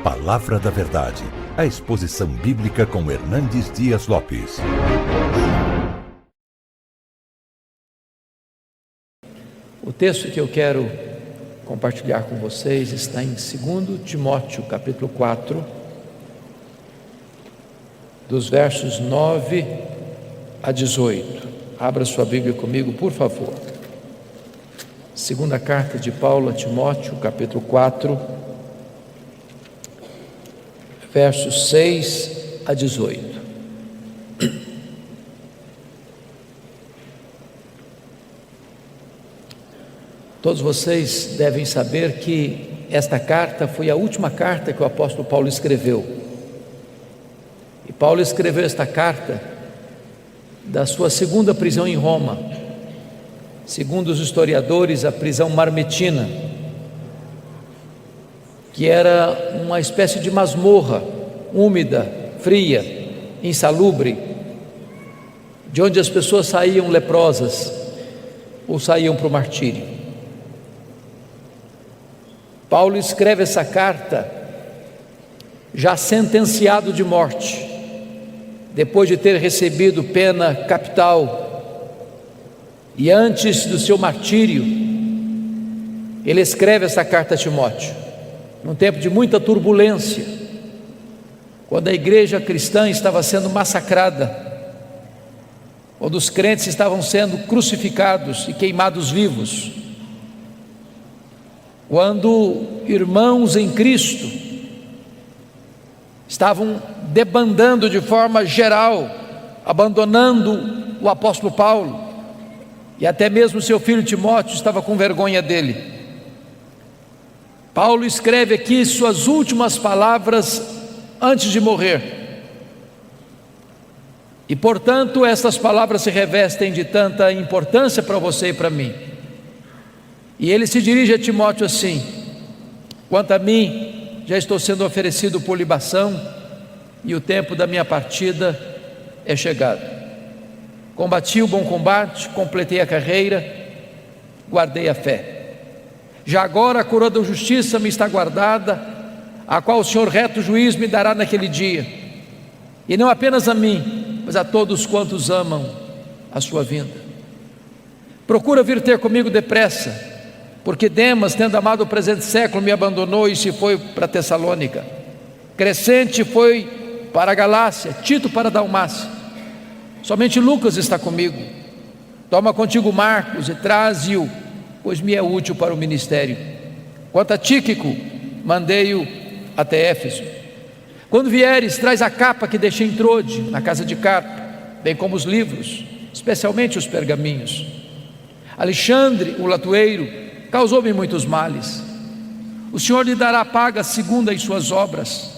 Palavra da Verdade, a exposição bíblica com Hernandes Dias Lopes. O texto que eu quero compartilhar com vocês está em 2 Timóteo, capítulo 4, dos versos 9 a 18. Abra sua Bíblia comigo, por favor. Segunda carta de Paulo a Timóteo, capítulo 4, versos 6 a 18. Todos vocês devem saber que esta carta foi a última carta que o apóstolo Paulo escreveu. E Paulo escreveu esta carta da sua segunda prisão em Roma. Segundo os historiadores, a prisão Marmetina, que era uma espécie de masmorra, úmida, fria, insalubre, de onde as pessoas saíam leprosas ou saíam para o martírio. Paulo escreve essa carta já sentenciado de morte, depois de ter recebido pena capital. E antes do seu martírio, ele escreve essa carta a Timóteo, num tempo de muita turbulência, quando a igreja cristã estava sendo massacrada, quando os crentes estavam sendo crucificados e queimados vivos, quando irmãos em Cristo estavam debandando de forma geral, abandonando o apóstolo Paulo, e até mesmo seu filho Timóteo estava com vergonha dele. Paulo escreve aqui suas últimas palavras antes de morrer, e portanto estas palavras se revestem de tanta importância para você e para mim. E ele se dirige a Timóteo assim: quanto a mim, já estou sendo oferecido por libação, e o tempo da minha partida é chegado. Combati o bom combate, completei a carreira, guardei a fé. Já agora a coroa da justiça me está guardada, a qual o Senhor reto juiz me dará naquele dia, e não apenas a mim, mas a todos quantos amam a sua vinda. Procura vir ter comigo depressa, porque Demas, tendo amado o presente século, me abandonou e se foi para Tessalônica. Crescente foi para a Galácia, Tito para a Dalmácia. Somente Lucas está comigo. Toma contigo Marcos e traze-o, pois me é útil para o ministério. Quanto a Tíquico, mandei-o até Éfeso. Quando vieres, traz a capa que deixei em Trode, na casa de Carpo, bem como os livros, especialmente os pergaminhos. Alexandre, o latoeiro, causou-me muitos males. O Senhor lhe dará paga segundo as suas obras.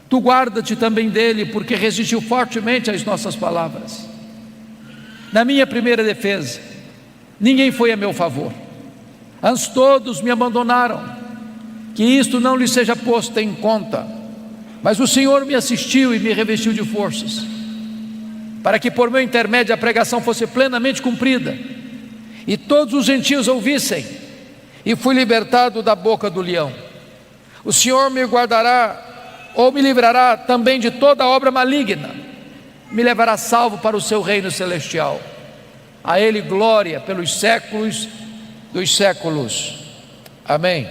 Tu guarda-te também dele, porque resistiu fortemente às nossas palavras. Na minha primeira defesa, ninguém foi a meu favor. Antes todos me abandonaram. Que isto não lhe seja posto em conta. Mas o Senhor me assistiu e me revestiu de forças, para que por meu intermédio a pregação fosse plenamente cumprida, e todos os gentios ouvissem, e fui libertado da boca do leão. O Senhor me guardará, ou me livrará também de toda obra maligna, me levará salvo para o seu reino celestial. A Ele glória pelos séculos dos séculos. Amém.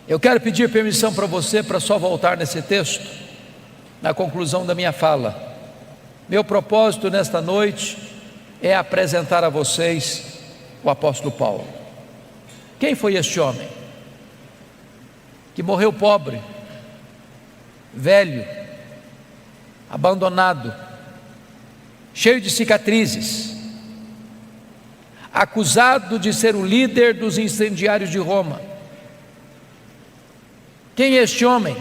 Eu quero pedir permissão para você para só voltar nesse texto, na conclusão da minha fala. Meu propósito nesta noite é apresentar a vocês o apóstolo Paulo. Quem foi este homem que morreu pobre, velho, abandonado, cheio de cicatrizes, acusado de ser o líder dos incendiários de Roma? Quem é este homem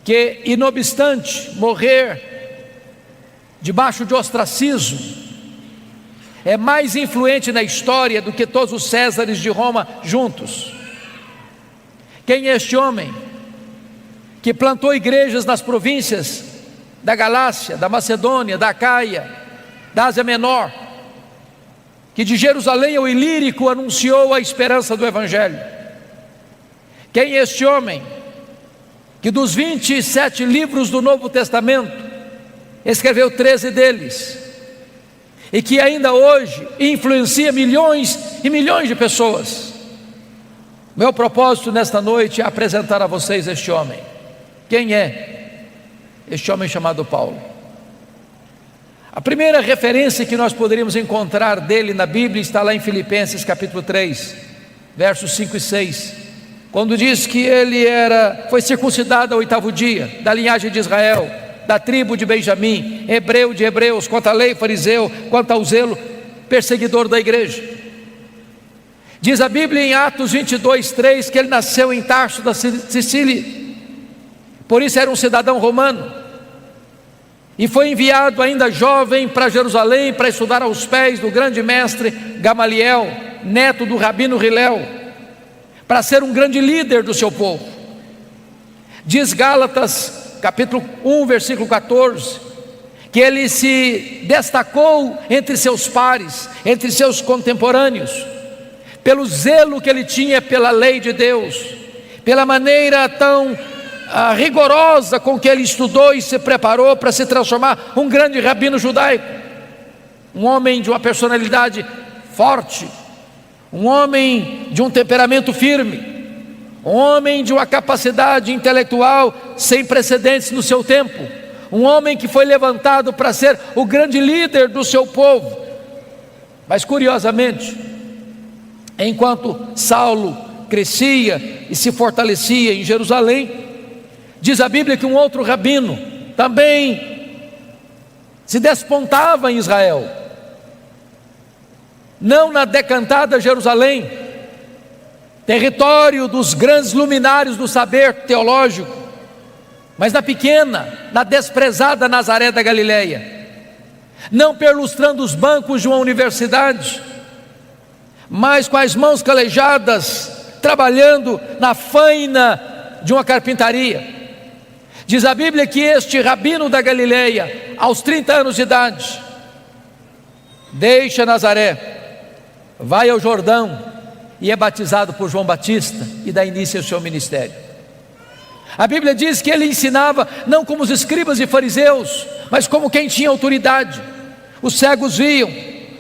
que, inobstante morrer debaixo de ostracismo, é mais influente na história do que todos os Césares de Roma juntos? Quem é este homem que plantou igrejas nas províncias da Galácia, da Macedônia, da Acaia, da Ásia Menor, que de Jerusalém ao Ilírico anunciou a esperança do Evangelho? Quem é este homem que dos 27 livros do Novo Testamento escreveu 13 deles, e que ainda hoje influencia milhões e milhões de pessoas? Meu propósito nesta noite é apresentar a vocês este homem. Quem é este homem chamado Paulo? A primeira referência que nós poderíamos encontrar dele na Bíblia está lá em Filipenses capítulo 3, versos 5 e 6, quando diz que ele foi circuncidado ao 8º dia, da linhagem de Israel, da tribo de Benjamim, hebreu de hebreus, quanto à lei fariseu, quanto ao zelo perseguidor da igreja. Diz a Bíblia em Atos 22, 3, que ele nasceu em Tarso da Sicília, por isso era um cidadão romano, e foi enviado ainda jovem para Jerusalém para estudar aos pés do grande mestre Gamaliel, neto do rabino Hilel, para ser um grande líder do seu povo. Diz Gálatas capítulo 1, versículo 14, que ele se destacou entre seus pares, entre seus contemporâneos, pelo zelo que ele tinha pela lei de Deus, pela maneira tão rigorosa com que ele estudou e se preparou para se transformar um grande rabino judaico, um homem de uma personalidade forte, um homem de um temperamento firme, um homem de uma capacidade intelectual sem precedentes no seu tempo, um homem que foi levantado para ser o grande líder do seu povo. Mas curiosamente, enquanto Saulo crescia e se fortalecia em Jerusalém, diz a Bíblia que um outro rabino também se despontava em Israel, não na decantada Jerusalém, território dos grandes luminários do saber teológico, mas na pequena, na desprezada Nazaré da Galileia, não perlustrando os bancos de uma universidade, mas com as mãos calejadas, trabalhando na faina de uma carpintaria. Diz a Bíblia que este rabino da Galileia, aos 30 anos de idade, deixa Nazaré, vai ao Jordão e é batizado por João Batista e dá início ao seu ministério. A Bíblia diz que ele ensinava não como os escribas e fariseus, mas como quem tinha autoridade. Os cegos viam,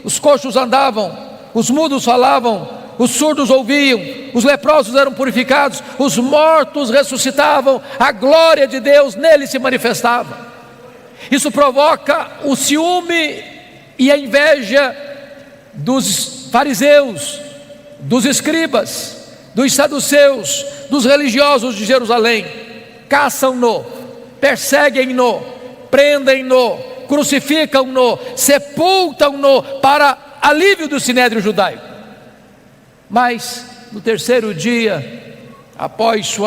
os coxos andavam, os mudos falavam, os surdos ouviam, os leprosos eram purificados, os mortos ressuscitavam, a glória de Deus nele se manifestava. Isso provoca o ciúme e a inveja dos fariseus, dos escribas, dos saduceus, dos religiosos de Jerusalém. Caçam-no, perseguem-no, prendem-no, crucificam-no, sepultam-no para alívio do sinédrio judaico. Mas no terceiro dia, após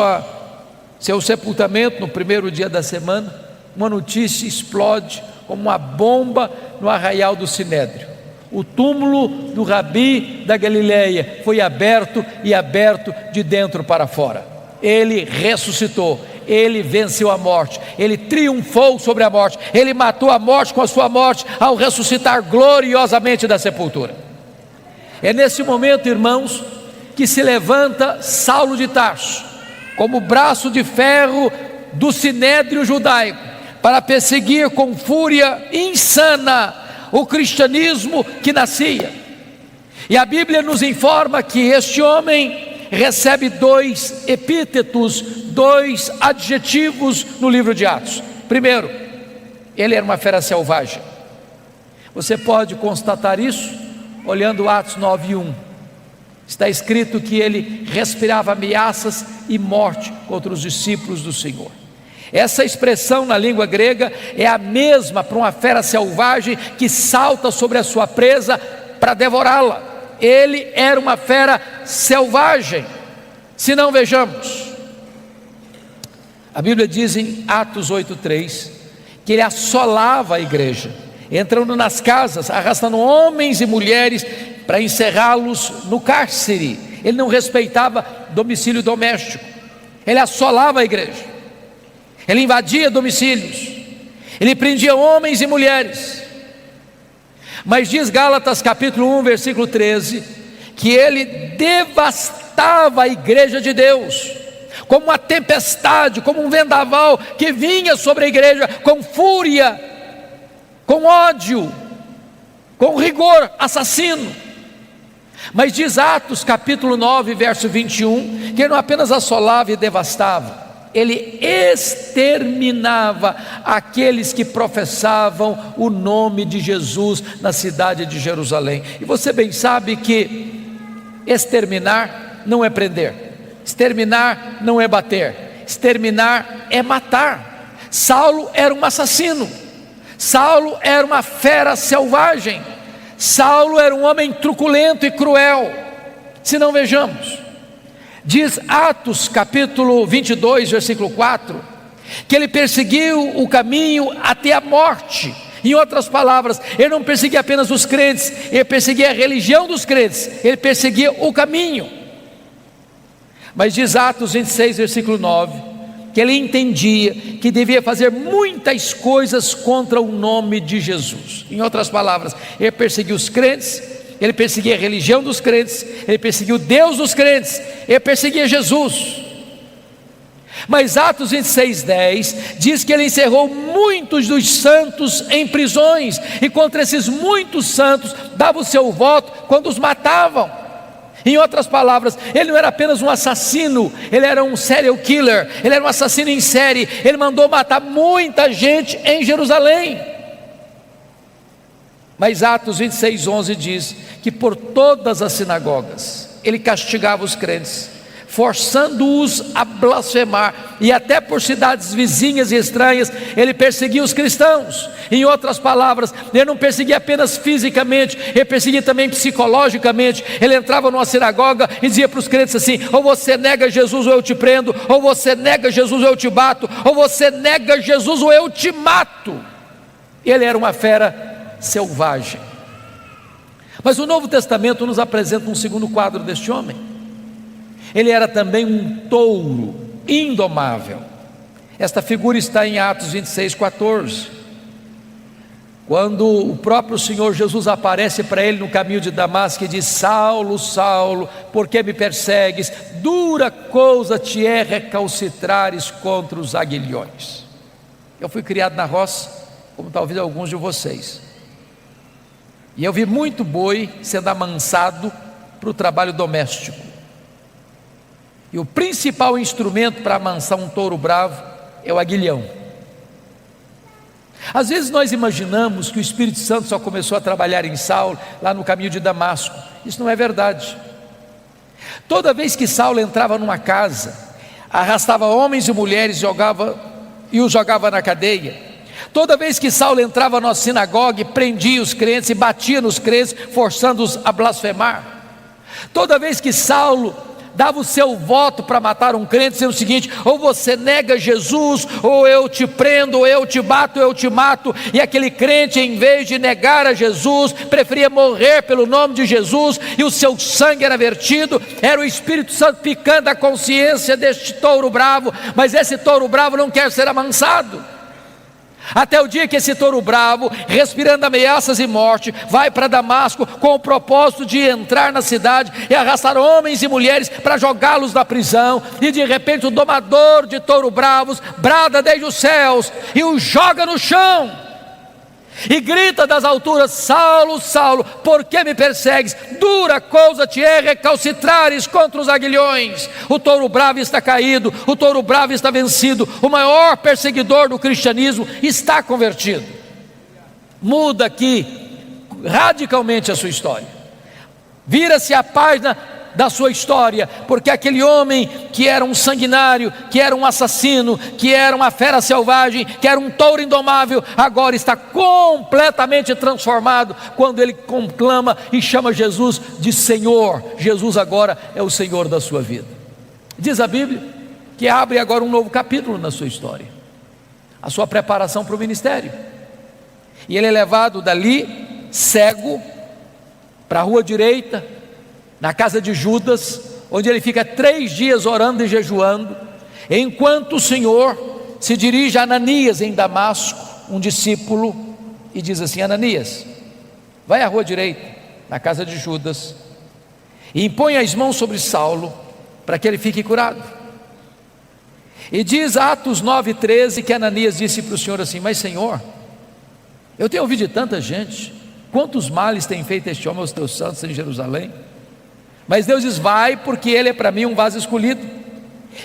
seu sepultamento, no primeiro dia da semana, uma notícia explode como uma bomba no arraial do sinédrio. O túmulo do Rabi da Galileia foi aberto, e aberto de dentro para fora. Ele ressuscitou, ele venceu a morte, ele triunfou sobre a morte, ele matou a morte com a sua morte ao ressuscitar gloriosamente da sepultura. É nesse momento, irmãos, que se levanta Saulo de Tarso, como braço de ferro do sinédrio judaico, para perseguir com fúria insana o cristianismo que nascia. E a Bíblia nos informa que este homem recebe 2 epítetos, 2 adjetivos no livro de Atos. Primeiro, ele era uma fera selvagem. Você pode constatar isso olhando Atos 9:1. Está escrito que ele respirava ameaças e morte contra os discípulos do Senhor. Essa expressão na língua grega é a mesma para uma fera selvagem que salta sobre a sua presa para devorá-la. Ele era uma fera selvagem. Se não, vejamos, a Bíblia diz em Atos 8:3 que ele assolava a igreja, entrando nas casas, arrastando homens e mulheres para encerrá-los no cárcere. Ele não respeitava domicílio doméstico, ele assolava a igreja, ele invadia domicílios, ele prendia homens e mulheres. Mas diz Gálatas capítulo 1, versículo 13, que ele devastava a igreja de Deus, como uma tempestade, como um vendaval que vinha sobre a igreja com fúria, com ódio, com rigor assassino. Mas diz Atos capítulo 9, verso 21, que ele não apenas assolava e devastava, ele exterminava aqueles que professavam o nome de Jesus na cidade de Jerusalém. E você bem sabe que exterminar não é prender, exterminar não é bater, exterminar é matar. Saulo era um assassino, Saulo era uma fera selvagem, Saulo era um homem truculento e cruel. Se não, vejamos, diz Atos capítulo 22, versículo 4, que ele perseguiu o caminho até a morte. Em outras palavras, ele não perseguia apenas os crentes, ele perseguia a religião dos crentes, ele perseguia o caminho. Mas diz Atos 26, versículo 9, que ele entendia que devia fazer muitas coisas contra o nome de Jesus. Em outras palavras, ele perseguia os crentes, ele perseguia a religião dos crentes, ele perseguia o Deus dos crentes, ele perseguia Jesus. Mas Atos 26:10 diz que ele encerrou muitos dos santos em prisões, e contra esses muitos santos dava o seu voto quando os matavam. Em outras palavras, ele não era apenas um assassino, ele era um serial killer, ele era um assassino em série, ele mandou matar muita gente em Jerusalém. Mas Atos 26:11 diz que por todas as sinagogas ele castigava os crentes, forçando-os a blasfemar, e até por cidades vizinhas e estranhas ele perseguia os cristãos. Em outras palavras, ele não perseguia apenas fisicamente, ele perseguia também psicologicamente. Ele entrava numa sinagoga e dizia para os crentes assim: ou você nega Jesus ou eu te prendo, ou você nega Jesus ou eu te bato, ou você nega Jesus ou eu te mato. Ele era uma fera selvagem. Mas o Novo Testamento nos apresenta um segundo quadro deste homem. Ele era também um touro indomável. Esta figura está em Atos 26:14, quando o próprio Senhor Jesus aparece para ele no caminho de Damasco e diz: Saulo, Saulo, por que me persegues? Dura coisa te é recalcitrares contra os aguilhões. Eu fui criado na roça, como talvez alguns de vocês, e eu vi muito boi sendo amansado para o trabalho doméstico. E o principal instrumento para amansar um touro bravo é o aguilhão. Às vezes nós imaginamos que o Espírito Santo só começou a trabalhar em Saulo lá no caminho de Damasco. Isso não é verdade. Toda vez que Saulo entrava numa casa, arrastava homens e mulheres e os jogava na cadeia. Toda vez que Saulo entrava na sinagoga, prendia os crentes e batia nos crentes, forçando-os a blasfemar. Toda vez que Saulo dava o seu voto para matar um crente, dizendo o seguinte: ou você nega Jesus, ou eu te prendo, ou eu te bato, ou eu te mato. E aquele crente, em vez de negar a Jesus, preferia morrer pelo nome de Jesus, e o seu sangue era vertido. Era o Espírito Santo picando a consciência deste touro bravo. Mas esse touro bravo não quer ser amansado. Até o dia que esse touro bravo, respirando ameaças e morte, vai para Damasco com o propósito de entrar na cidade e arrastar homens e mulheres para jogá-los na prisão. E de repente o domador de touro bravos brada desde os céus e o joga no chão e grita das alturas: Saulo, Saulo, por que me persegues? Dura coisa te é recalcitrares contra os aguilhões. O touro bravo está caído, o touro bravo está vencido. O maior perseguidor do cristianismo está convertido. Muda aqui radicalmente a sua história, vira-se a página da sua história, porque aquele homem que era um sanguinário, que era um assassino, que era uma fera selvagem, que era um touro indomável, agora está completamente transformado quando ele conclama e chama Jesus de Senhor. Jesus agora é o Senhor da sua vida. Diz a Bíblia que abre agora um novo capítulo na sua história, a sua preparação para o ministério. E ele é levado dali cego para a rua direita, na casa de Judas, onde ele fica 3 dias orando e jejuando, enquanto o Senhor se dirige a Ananias em Damasco, um discípulo, e diz assim: Ananias, vai à rua direita, na casa de Judas, e impõe as mãos sobre Saulo, para que ele fique curado. E diz Atos 9:13 que Ananias disse para o Senhor assim: mas Senhor, eu tenho ouvido de tanta gente, quantos males tem feito este homem aos teus santos em Jerusalém? Mas Deus diz: vai, porque ele é para mim um vaso escolhido.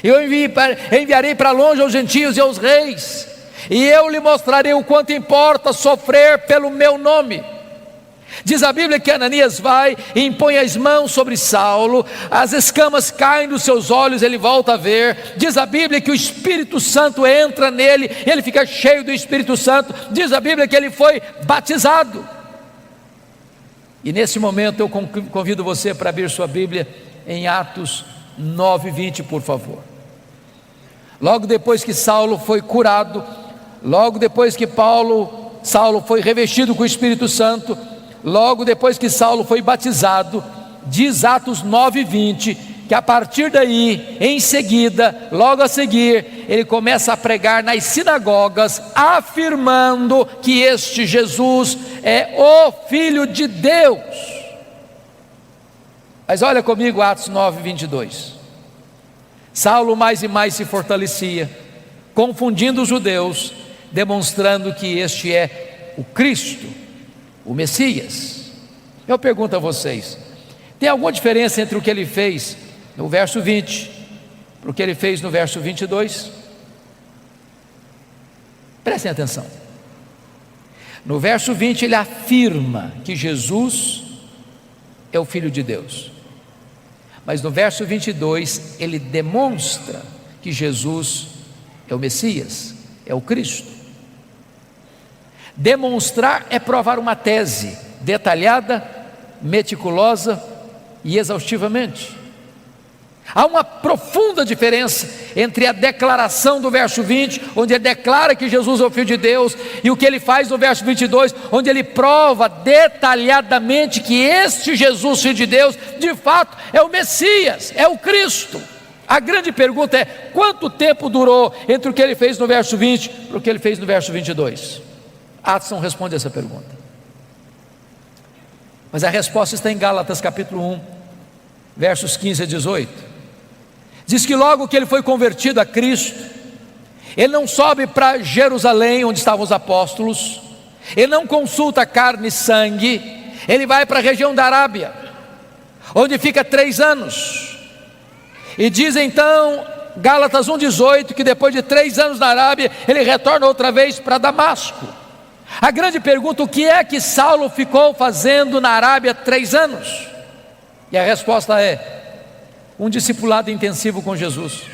Eu enviarei para longe aos gentios e aos reis, e eu lhe mostrarei o quanto importa sofrer pelo meu nome. Diz a Bíblia que Ananias vai e impõe as mãos sobre Saulo, as escamas caem dos seus olhos, ele volta a ver. Diz a Bíblia que o Espírito Santo entra nele, ele fica cheio do Espírito Santo. Diz a Bíblia que ele foi batizado. E nesse momento eu convido você para abrir sua Bíblia em Atos 9:20, por favor. Logo depois que Saulo foi curado, logo depois que Saulo foi revestido com o Espírito Santo, logo depois que Saulo foi batizado, diz Atos 9:20, que a partir daí, em seguida, logo a seguir, ele começa a pregar nas sinagogas, afirmando que este Jesus é o Filho de Deus. Mas olha comigo Atos 9:22. Saulo mais e mais se fortalecia, confundindo os judeus, demonstrando que este é o Cristo, o Messias. Eu pergunto a vocês: tem alguma diferença entre o que ele fez no verso 20 para o que ele fez no verso 22? Prestem atenção. No verso 20 ele afirma que Jesus é o Filho de Deus, mas no verso 22 ele demonstra que Jesus é o Messias, é o Cristo. Demonstrar é provar uma tese detalhada, meticulosa e exaustivamente. Há uma profunda diferença entre a declaração do verso 20, onde ele declara que Jesus é o Filho de Deus, e o que ele faz no verso 22, onde ele prova detalhadamente que este Jesus, Filho de Deus, de fato é o Messias, é o Cristo. A grande pergunta é: quanto tempo durou entre o que ele fez no verso 20 e o que ele fez no verso 22? Atos não responde essa pergunta, mas a resposta está em Gálatas capítulo 1, versos 15 a 18. Diz que logo que ele foi convertido a Cristo, ele não sobe para Jerusalém, onde estavam os apóstolos, ele não consulta carne e sangue, ele vai para a região da Arábia, onde fica 3 anos, e diz então Gálatas 1,18, que depois de 3 anos na Arábia, ele retorna outra vez para Damasco. A grande pergunta: o que é que Saulo ficou fazendo na Arábia 3 anos? E a resposta é: um discipulado intensivo com Jesus.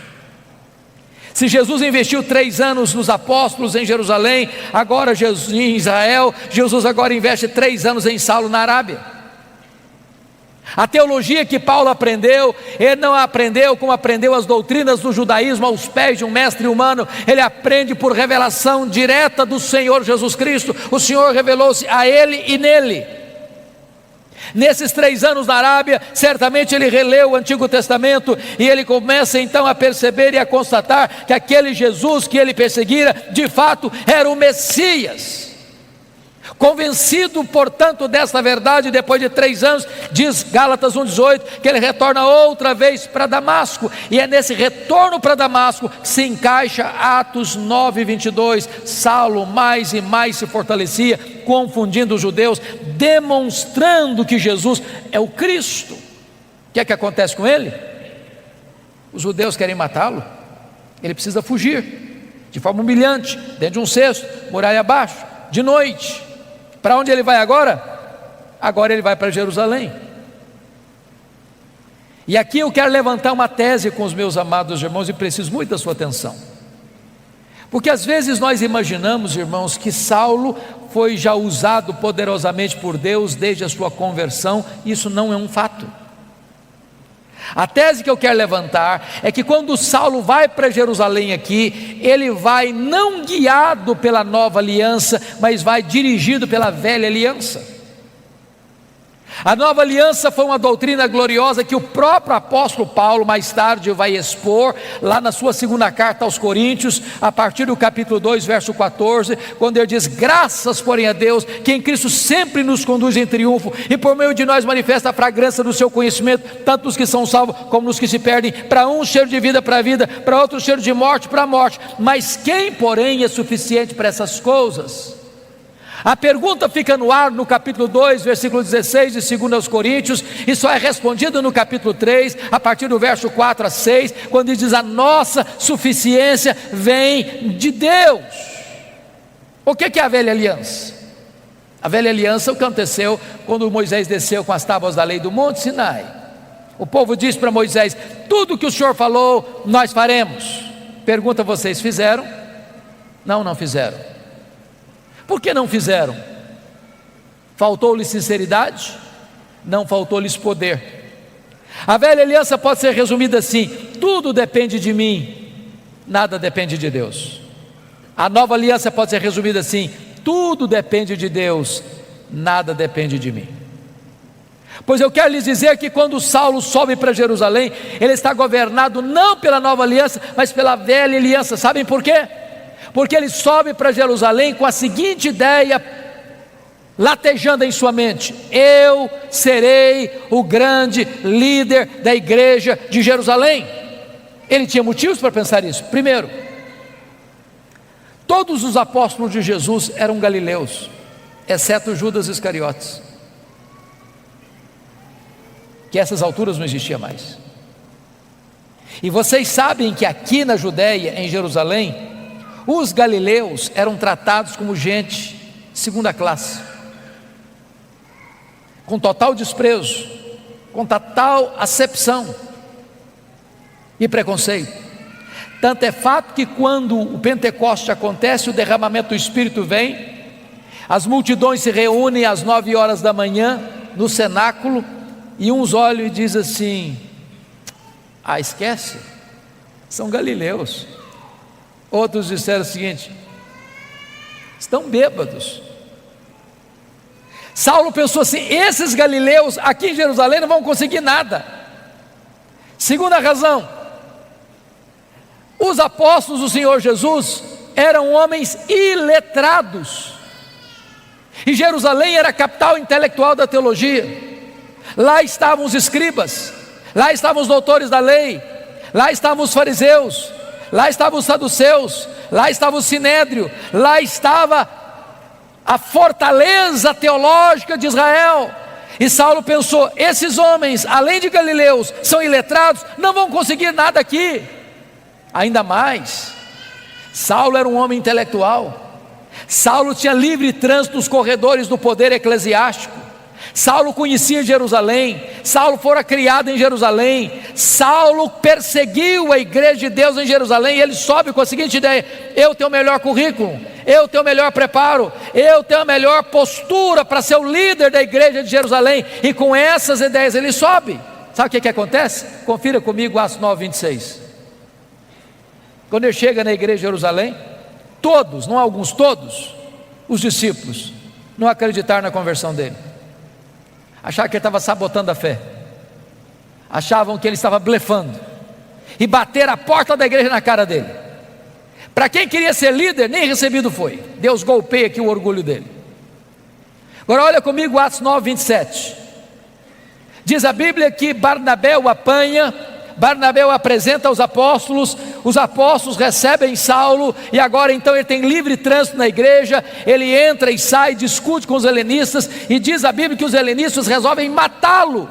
Se Jesus investiu 3 anos nos apóstolos em Jerusalém, agora Jesus em Israel, Jesus agora investe 3 anos em Saulo na Arábia. A teologia que Paulo aprendeu, ele não aprendeu como aprendeu as doutrinas do judaísmo aos pés de um mestre humano, ele aprende por revelação direta do Senhor Jesus Cristo. O Senhor revelou-se a ele e nele. Nesses 3 anos na Arábia, certamente ele releu o Antigo Testamento, e ele começa então a perceber e a constatar que aquele Jesus que ele perseguira, de fato era o Messias. Convencido, portanto, desta verdade, depois de 3 anos, diz Gálatas 1,18, que ele retorna outra vez para Damasco, e é nesse retorno para Damasco que se encaixa Atos 9:22. Saulo mais e mais se fortalecia, confundindo os judeus, demonstrando que Jesus é o Cristo. O que é que acontece com ele? Os judeus querem matá-lo, ele precisa fugir, de forma humilhante, dentro de um cesto, muralha abaixo, de noite. Para onde ele vai agora? Agora ele vai para Jerusalém. E aqui eu quero levantar uma tese com os meus amados irmãos, e preciso muito da sua atenção, porque às vezes nós imaginamos, irmãos, que Saulo foi já usado poderosamente por Deus desde a sua conversão. Isso não é um fato. A tese que eu quero levantar é que quando Saulo vai para Jerusalém aqui, ele vai não guiado pela nova aliança, mas vai dirigido pela velha aliança. A nova aliança foi uma doutrina gloriosa que o próprio apóstolo Paulo mais tarde vai expor lá na sua segunda carta aos Coríntios, a partir do capítulo 2, verso 14, quando ele diz: graças porém a Deus, que em Cristo sempre nos conduz em triunfo, e por meio de nós manifesta a fragrância do seu conhecimento, tanto nos que são salvos como nos que se perdem. Para um cheiro de vida para a vida, para outro cheiro de morte para a morte. Mas quem porém é suficiente para essas coisas? A pergunta fica no ar no capítulo 2, versículo 16 de 2 aos Coríntios, e só é respondida no capítulo 3, a partir do verso 4 a 6, quando ele diz: a nossa suficiência vem de Deus. O que é a velha aliança? A velha aliança é o que aconteceu quando Moisés desceu com as tábuas da lei do Monte Sinai. O povo disse para Moisés: tudo que o Senhor falou, nós faremos. Pergunta: vocês fizeram? Não fizeram. Por que não fizeram? Faltou-lhes sinceridade? Não, faltou-lhes poder. A velha aliança pode ser resumida assim: tudo depende de mim, nada depende de Deus. A nova aliança pode ser resumida assim: tudo depende de Deus, nada depende de mim. Pois eu quero lhes dizer que quando Saulo sobe para Jerusalém, ele está governado não pela nova aliança, mas pela velha aliança. Sabem por quê? Porque ele sobe para Jerusalém com a seguinte ideia latejando em sua mente: eu serei o grande líder da igreja de Jerusalém. Ele tinha motivos para pensar isso. Primeiro, todos os apóstolos de Jesus eram galileus, exceto Judas Iscariotes, que a essas alturas não existia mais. E vocês sabem que aqui na Judéia, em Jerusalém, os galileus eram tratados como gente segunda classe, com total desprezo, com total acepção e preconceito. Tanto é fato que quando o Pentecoste acontece, o derramamento do Espírito vem, as multidões se reúnem às 9 horas da manhã no cenáculo, e uns olham e dizem assim: esquece, são galileus. Outros disseram o seguinte: estão bêbados. Saulo pensou assim: esses galileus aqui em Jerusalém não vão conseguir nada. Segunda razão: os apóstolos do Senhor Jesus eram homens iletrados, e Jerusalém era a capital intelectual da teologia. Lá estavam os escribas, lá estavam os doutores da lei, lá estavam os fariseus, lá estavam os saduceus, lá estava o sinédrio, lá estava a fortaleza teológica de Israel. E Saulo pensou: esses homens, além de galileus, são iletrados, não vão conseguir nada aqui. Ainda mais, Saulo era um homem intelectual. Saulo tinha livre trânsito nos corredores do poder eclesiástico. Saulo conhecia Jerusalém, Saulo fora criado em Jerusalém, Saulo perseguiu a igreja de Deus em Jerusalém, e ele sobe com a seguinte ideia: eu tenho o melhor currículo, eu tenho o melhor preparo, eu tenho a melhor postura para ser o líder da igreja de Jerusalém, e com essas ideias ele sobe. Sabe o que acontece? Confira comigo Atos 9, 26. Quando ele chega na igreja de Jerusalém, todos, não alguns, todos os discípulos não acreditaram na conversão dele. Achavam que ele estava sabotando a fé, achavam que ele estava blefando, e bateram a porta da igreja na cara dele. Para quem queria ser líder, nem recebido foi. Deus golpeia aqui o orgulho dele. Agora olha comigo Atos 9, 27. Diz a Bíblia que Barnabé o apanha, Barnabé o apresenta aos apóstolos, os apóstolos recebem Saulo, e agora então ele tem livre trânsito na igreja, ele entra e sai, discute com os helenistas, e diz a Bíblia que os helenistas resolvem matá-lo.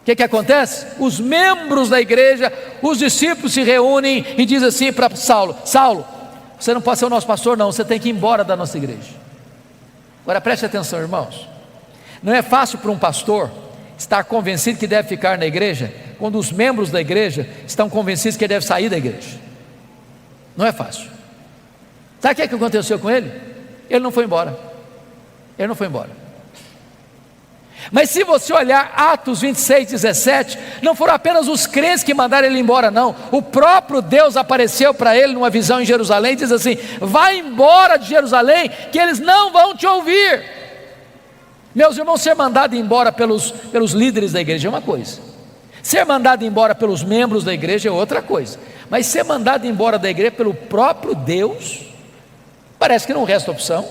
O que acontece? Os membros da igreja, os discípulos se reúnem e dizem assim para Saulo: Saulo, você não pode ser o nosso pastor não, você tem que ir embora da nossa igreja. Agora preste atenção, irmãos, não é fácil para um pastor estar convencido que deve ficar na igreja, quando os membros da igreja estão convencidos que ele deve sair da igreja. Não é fácil. Sabe o que aconteceu com ele? Ele não foi embora. Ele não foi embora. Mas se você olhar Atos 26, 17, não foram apenas os crentes que mandaram ele embora, não. O próprio Deus apareceu para ele numa visão em Jerusalém e diz assim: vai embora de Jerusalém, que eles não vão te ouvir. Meus irmãos, ser mandado embora pelos líderes da igreja é uma coisa, ser mandado embora pelos membros da igreja é outra coisa, mas ser mandado embora da igreja pelo próprio Deus, parece que não resta opção.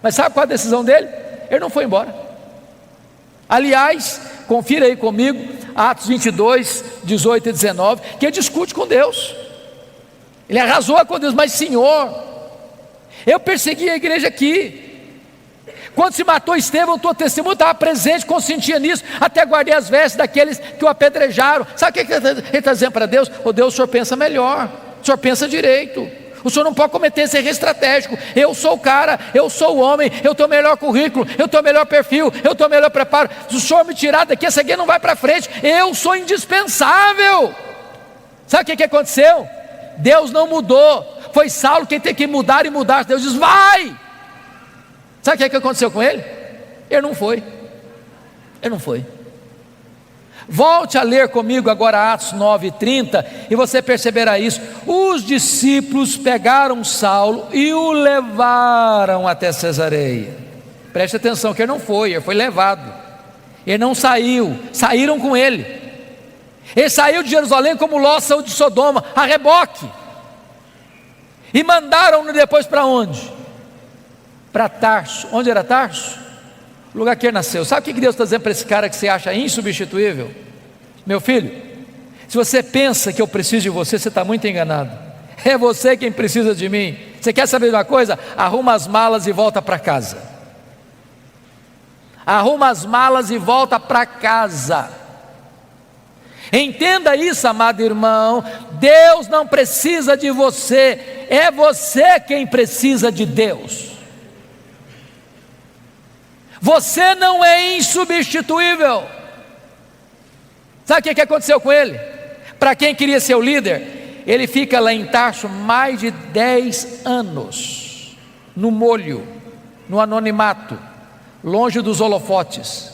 Mas sabe qual a decisão dele? Ele não foi embora. Aliás, confira aí comigo Atos 22, 18 e 19, que ele discute com Deus. Ele arrasou com Deus, mas Senhor, eu persegui a igreja aqui. Quando se matou Estevão, tua testemunha estava presente, consentia nisso, até guardei as vestes daqueles que o apedrejaram. Sabe o que ele está dizendo para Deus? Ô Deus, o Senhor pensa melhor, o Senhor pensa direito, o Senhor não pode cometer esse erro estratégico. Eu sou o cara, eu sou o homem, eu tenho o melhor currículo, eu tenho o melhor perfil, eu tenho o melhor preparo. Se o Senhor me tirar daqui, essa aqui não vai para frente, eu sou indispensável. Sabe o que aconteceu? Deus não mudou, foi Saulo quem tem que mudar e mudar. Deus diz, vai. Sabe o que aconteceu com ele? Ele não foi. Volte a ler comigo agora Atos 9:30 e você perceberá isso. Os discípulos pegaram Saulo e o levaram até Cesareia. Preste atenção que ele não foi, ele foi levado. Ele não saiu, saíram com ele. Ele saiu de Jerusalém como Ló saiu de Sodoma, a reboque. E mandaram-no depois para onde? Para Tarso. Onde era Tarso? O lugar que ele nasceu. Sabe o que Deus está dizendo para esse cara que você acha insubstituível? Meu filho, se você pensa que eu preciso de você, você está muito enganado. É você quem precisa de mim. Você quer saber de uma coisa? Arruma as malas e volta para casa. Arruma as malas e volta para casa. Entenda isso, amado irmão. Deus não precisa de você, é você quem precisa de Deus. Você não é insubstituível. Sabe o que aconteceu com ele? Para quem queria ser o líder, ele fica lá em Tarso mais de 10 anos, no molho, no anonimato, longe dos holofotes,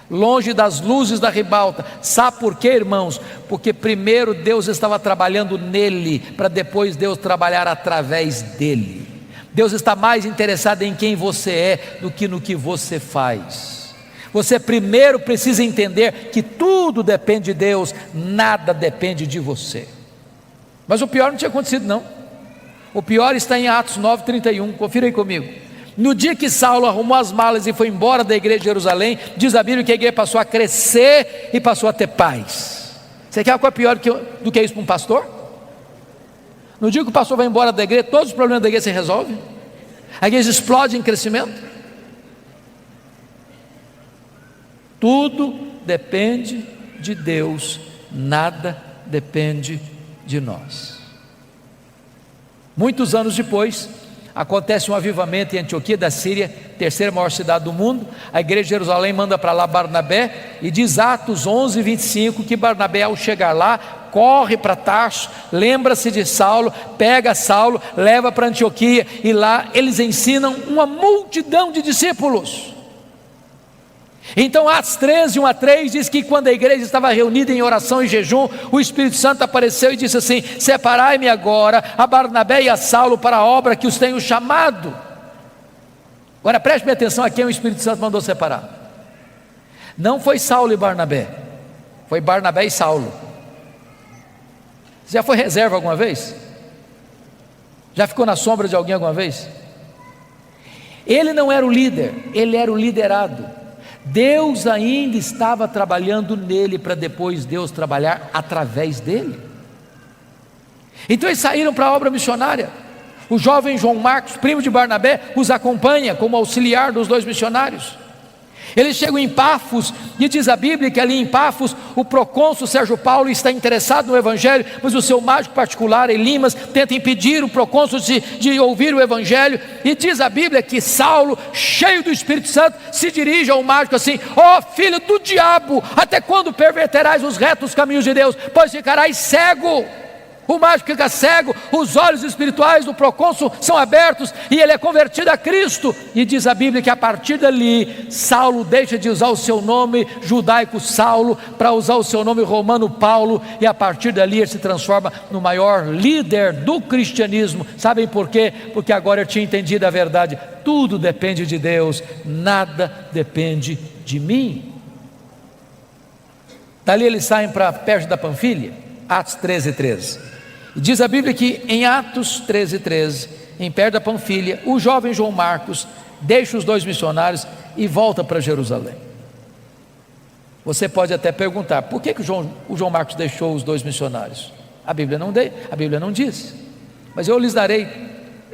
longe das luzes da ribalta. Sabe por quê, irmãos? Porque primeiro Deus estava trabalhando nele, para depois Deus trabalhar através dele. Deus está mais interessado em quem você é do que no que você faz. Você primeiro precisa entender que tudo depende de Deus, nada depende de você. Mas o pior não tinha acontecido não. O pior está em Atos 9:31, confira aí comigo. No dia que Saulo arrumou as malas e foi embora da igreja de Jerusalém, diz a Bíblia que a igreja passou a crescer e passou a ter paz. Você quer algo pior do que isso para um pastor? No dia que o pastor vai embora da igreja, todos os problemas da igreja se resolvem. A igreja explode em crescimento. Tudo depende de Deus, nada depende de nós. Muitos anos depois, acontece um avivamento em Antioquia da Síria, terceira maior cidade do mundo. A igreja de Jerusalém manda para lá Barnabé, e diz Atos 11:25 que Barnabé, ao chegar lá, corre para Tarso, lembra-se de Saulo, pega Saulo, leva para Antioquia, e lá eles ensinam uma multidão de discípulos. Então Atos 13:1-3 diz que quando a igreja estava reunida em oração e jejum, o Espírito Santo apareceu e disse assim: separai-me agora a Barnabé e a Saulo para a obra que os tenho chamado. Agora preste atenção a quem o Espírito Santo mandou separar. Não foi Saulo e Barnabé, foi Barnabé e Saulo. Você já foi reserva alguma vez? Já ficou na sombra de alguém alguma vez? Ele não era o líder, ele era o liderado. Deus ainda estava trabalhando nele, para depois Deus trabalhar através dele. Então eles saíram para a obra missionária. O jovem João Marcos, primo de Barnabé, os acompanha como auxiliar dos dois missionários. Eles chegam em Pafos, e diz a Bíblia que ali em Pafos o procônsul Sérgio Paulo está interessado no evangelho, mas o seu mágico particular Elimas tenta impedir o procônsul de ouvir o evangelho. E diz a Bíblia que Saulo, cheio do Espírito Santo, se dirige ao mágico assim: ó filho do diabo, até quando perverterás os retos caminhos de Deus? Pois ficarás cego. O mágico fica cego, os olhos espirituais do procônsul são abertos e ele é convertido a Cristo. E diz a Bíblia que a partir dali, Saulo deixa de usar o seu nome judaico Saulo para usar o seu nome romano Paulo, e a partir dali ele se transforma no maior líder do cristianismo. Sabem por quê? Porque agora ele tinha entendido a verdade: tudo depende de Deus, nada depende de mim. Dali eles saem para perto da Panfilha, Atos 13:13. E diz a Bíblia que em Atos 13:13, em perto da Panfilha, o jovem João Marcos deixa os 2 missionários e volta para Jerusalém. Você pode até perguntar: por que o João Marcos deixou os 2 missionários? A Bíblia não diz, mas eu lhes darei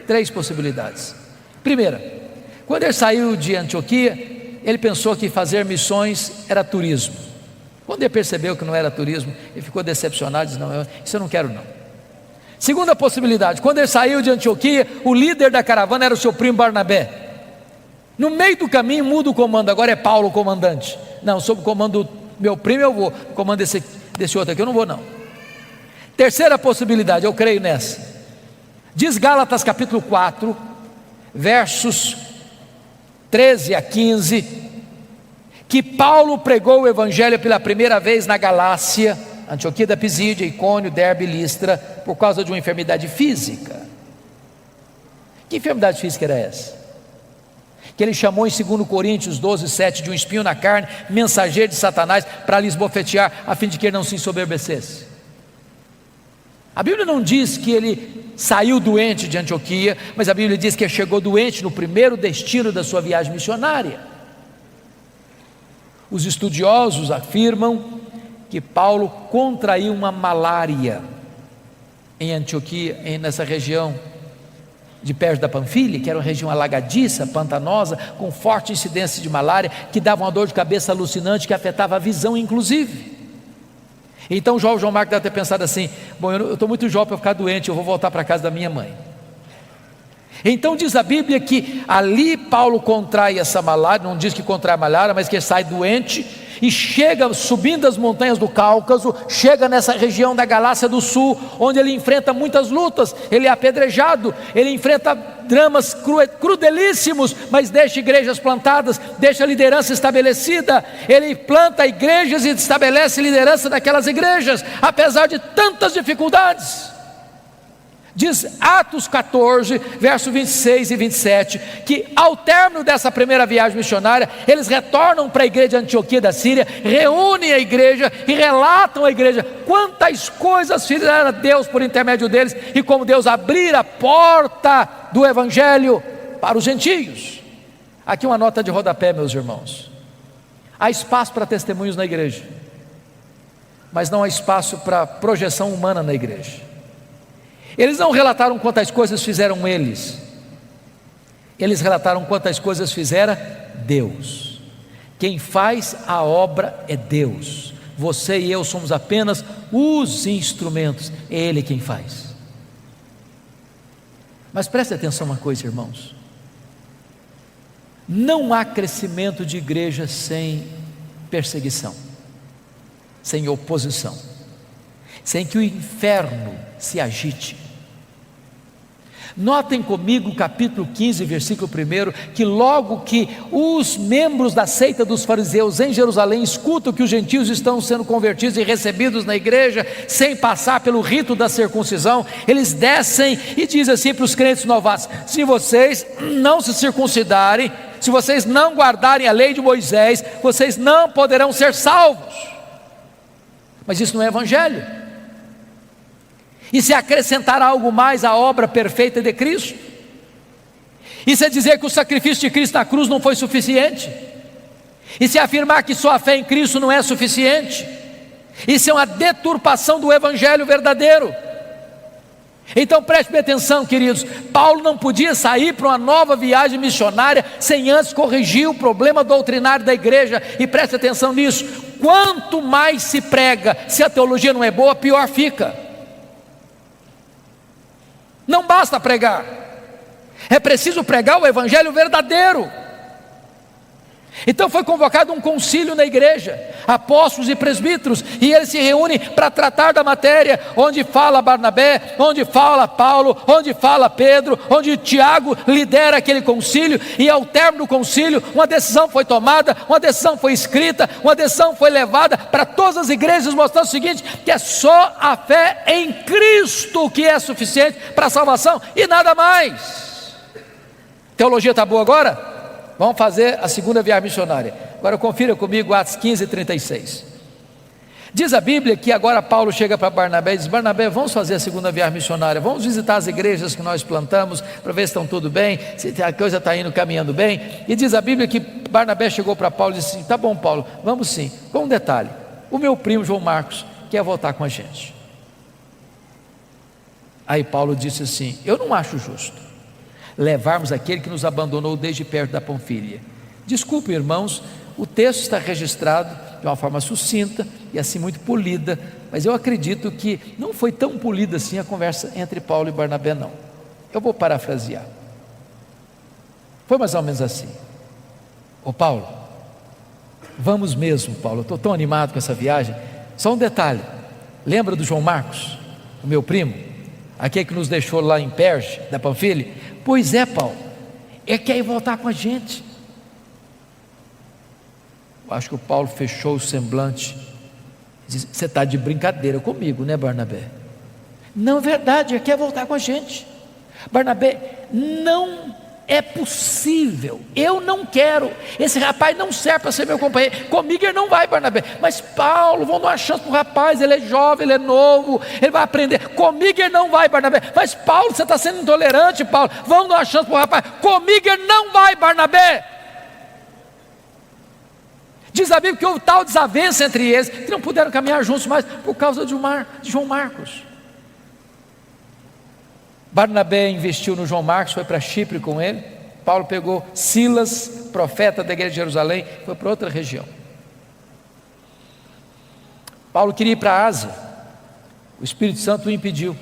3 possibilidades. Primeira, quando ele saiu de Antioquia, ele pensou que fazer missões era turismo. Quando ele percebeu que não era turismo, ele ficou decepcionado e disse: não, isso eu não quero não. Segunda possibilidade, quando ele saiu de Antioquia, o líder da caravana era o seu primo Barnabé. No meio do caminho muda o comando, agora é Paulo o comandante. Não, sob o comando do meu primo eu vou, o comando desse outro aqui eu não vou não. Terceira possibilidade, eu creio nessa. Diz Gálatas capítulo 4, versos 13 a 15, que Paulo pregou o evangelho pela primeira vez na Galácia, Antioquia da Pisídia, Icônio, Derbe e Listra, por causa de uma enfermidade física. Que enfermidade física era essa? Que ele chamou em 2 Coríntios 12:7 de um espinho na carne, mensageiro de Satanás, para lhes bofetear, a fim de que ele não se ensoberbecesse. A Bíblia não diz que ele saiu doente de Antioquia, mas a Bíblia diz que ele chegou doente no primeiro destino da sua viagem missionária. Os estudiosos afirmam que Paulo contraiu uma malária em Antioquia, nessa região de perto da Panfilha, que era uma região alagadiça, pantanosa, com forte incidência de malária, que dava uma dor de cabeça alucinante, que afetava a visão inclusive. Então João Marcos deve ter pensado assim: bom, eu estou muito jovem para ficar doente, eu vou voltar para a casa da minha mãe. Então diz a Bíblia que ali Paulo contrai essa malária, não diz que contrai a malária, mas que ele sai doente, e chega subindo as montanhas do Cáucaso, chega nessa região da Galácia do Sul, onde ele enfrenta muitas lutas, ele é apedrejado, ele enfrenta dramas crudelíssimos, mas deixa igrejas plantadas, deixa liderança estabelecida, ele planta igrejas e estabelece liderança daquelas igrejas, apesar de tantas dificuldades. Diz Atos 14, verso 26 e 27, que ao término dessa primeira viagem missionária, eles retornam para a igreja de Antioquia da Síria, reúnem a igreja e relatam à igreja quantas coisas fizeram Deus por intermédio deles, e como Deus abrir a porta do evangelho para os gentios. Aqui uma nota de rodapé, meus irmãos: há espaço para testemunhos na igreja, mas não há espaço para projeção humana na igreja. Eles não relataram quantas coisas fizeram eles relataram quantas coisas fizera Deus. Quem faz a obra é Deus, você e eu somos apenas os instrumentos, é Ele quem faz. Mas preste atenção uma coisa, irmãos: não há crescimento de igreja sem perseguição, sem oposição, sem que o inferno se agite. Notem comigo o capítulo 15, versículo 1, que logo que os membros da seita dos fariseus em Jerusalém escutam que os gentios estão sendo convertidos e recebidos na igreja, sem passar pelo rito da circuncisão, eles descem e dizem assim para os crentes novatos: se vocês não se circuncidarem, se vocês não guardarem a lei de Moisés, vocês não poderão ser salvos. Mas isso não é evangelho. E se acrescentar algo mais à obra perfeita de Cristo? Isso é dizer que o sacrifício de Cristo na cruz não foi suficiente? E se afirmar que só a fé em Cristo não é suficiente? Isso é uma deturpação do evangelho verdadeiro. Então preste atenção, queridos: Paulo não podia sair para uma nova viagem missionária sem antes corrigir o problema doutrinário da igreja. E preste atenção nisso: quanto mais se prega, se a teologia não é boa, pior fica. Não basta pregar, é preciso pregar o evangelho verdadeiro. Então foi convocado um concílio na igreja, apóstolos e presbíteros, e eles se reúnem para tratar da matéria, onde fala Barnabé, onde fala Paulo, onde fala Pedro, onde Tiago lidera aquele concílio, e ao término do concílio, uma decisão foi tomada, uma decisão foi escrita, uma decisão foi levada para todas as igrejas, mostrando o seguinte, que é só a fé em Cristo que é suficiente para a salvação, e nada mais. Teologia está boa agora? Vamos fazer a segunda viagem missionária. Agora confira comigo Atos 15:36. Diz a Bíblia que agora Paulo chega para Barnabé e diz: Barnabé, vamos fazer a segunda viagem missionária, vamos visitar as igrejas que nós plantamos, para ver se estão tudo bem, se a coisa está indo caminhando bem. E diz a Bíblia que Barnabé chegou para Paulo e disse assim: tá bom, Paulo, vamos sim, com um detalhe, o meu primo João Marcos quer voltar com a gente. Aí Paulo disse assim: eu não acho justo levarmos aquele que nos abandonou desde perto da Panfilha. Desculpe, irmãos, o texto está registrado de uma forma sucinta e assim muito polida, mas eu acredito que não foi tão polida assim a conversa entre Paulo e Barnabé, não. Eu vou parafrasear. Foi mais ou menos assim: ô Paulo, vamos mesmo, Paulo, eu estou tão animado com essa viagem. Só um detalhe, lembra do João Marcos, o meu primo, aquele que nos deixou lá em Perge, da Panfilha? Pois é, Paulo, ele quer ir voltar com a gente. Eu acho que o Paulo fechou o semblante, disse: você está de brincadeira comigo, né, Barnabé? Não é verdade, ele quer voltar com a gente. Barnabé, não é possível, eu não quero, esse rapaz não serve para ser meu companheiro, comigo ele não vai, Barnabé. Mas Paulo, vamos dar uma chance para o rapaz, ele é jovem, ele é novo, ele vai aprender. Comigo ele não vai, Barnabé. Mas Paulo, você está sendo intolerante, Paulo, vamos dar uma chance para o rapaz. Comigo ele não vai, Barnabé. Diz a Bíblia que houve tal desavença entre eles, que não puderam caminhar juntos mais, por causa de João Marcos. Barnabé investiu no João Marcos, foi para Chipre com ele. Paulo pegou Silas, profeta da igreja de Jerusalém, foi para outra região. Paulo queria ir para a Ásia, o Espírito Santo o impediu.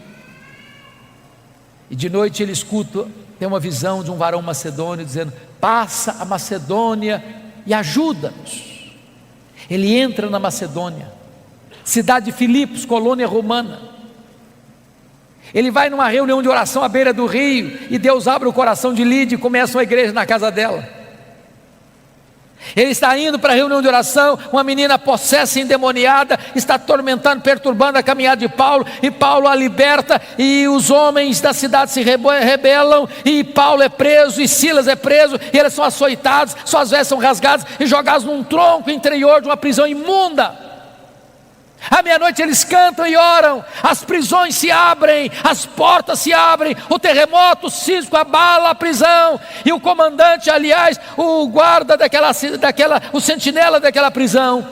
E de noite ele escuta, tem uma visão de um varão macedônio dizendo: passa a Macedônia e ajuda-nos. Ele entra na Macedônia, cidade de Filipos, colônia romana. Ele vai numa reunião de oração à beira do rio, e Deus abre o coração de Lídia e começa uma igreja na casa dela. Ele está indo para a reunião de oração, uma menina possessa, endemoniada, está atormentando, perturbando a caminhada de Paulo, e Paulo a liberta, e os homens da cidade se rebelam, e Paulo é preso, e Silas é preso, e eles são açoitados, suas vestes são rasgadas, e jogados num tronco interior de uma prisão imunda. À meia-noite eles cantam e oram, as prisões se abrem, as portas se abrem, o terremoto sísmico abala a prisão, e o comandante, aliás, o guarda o sentinela daquela prisão,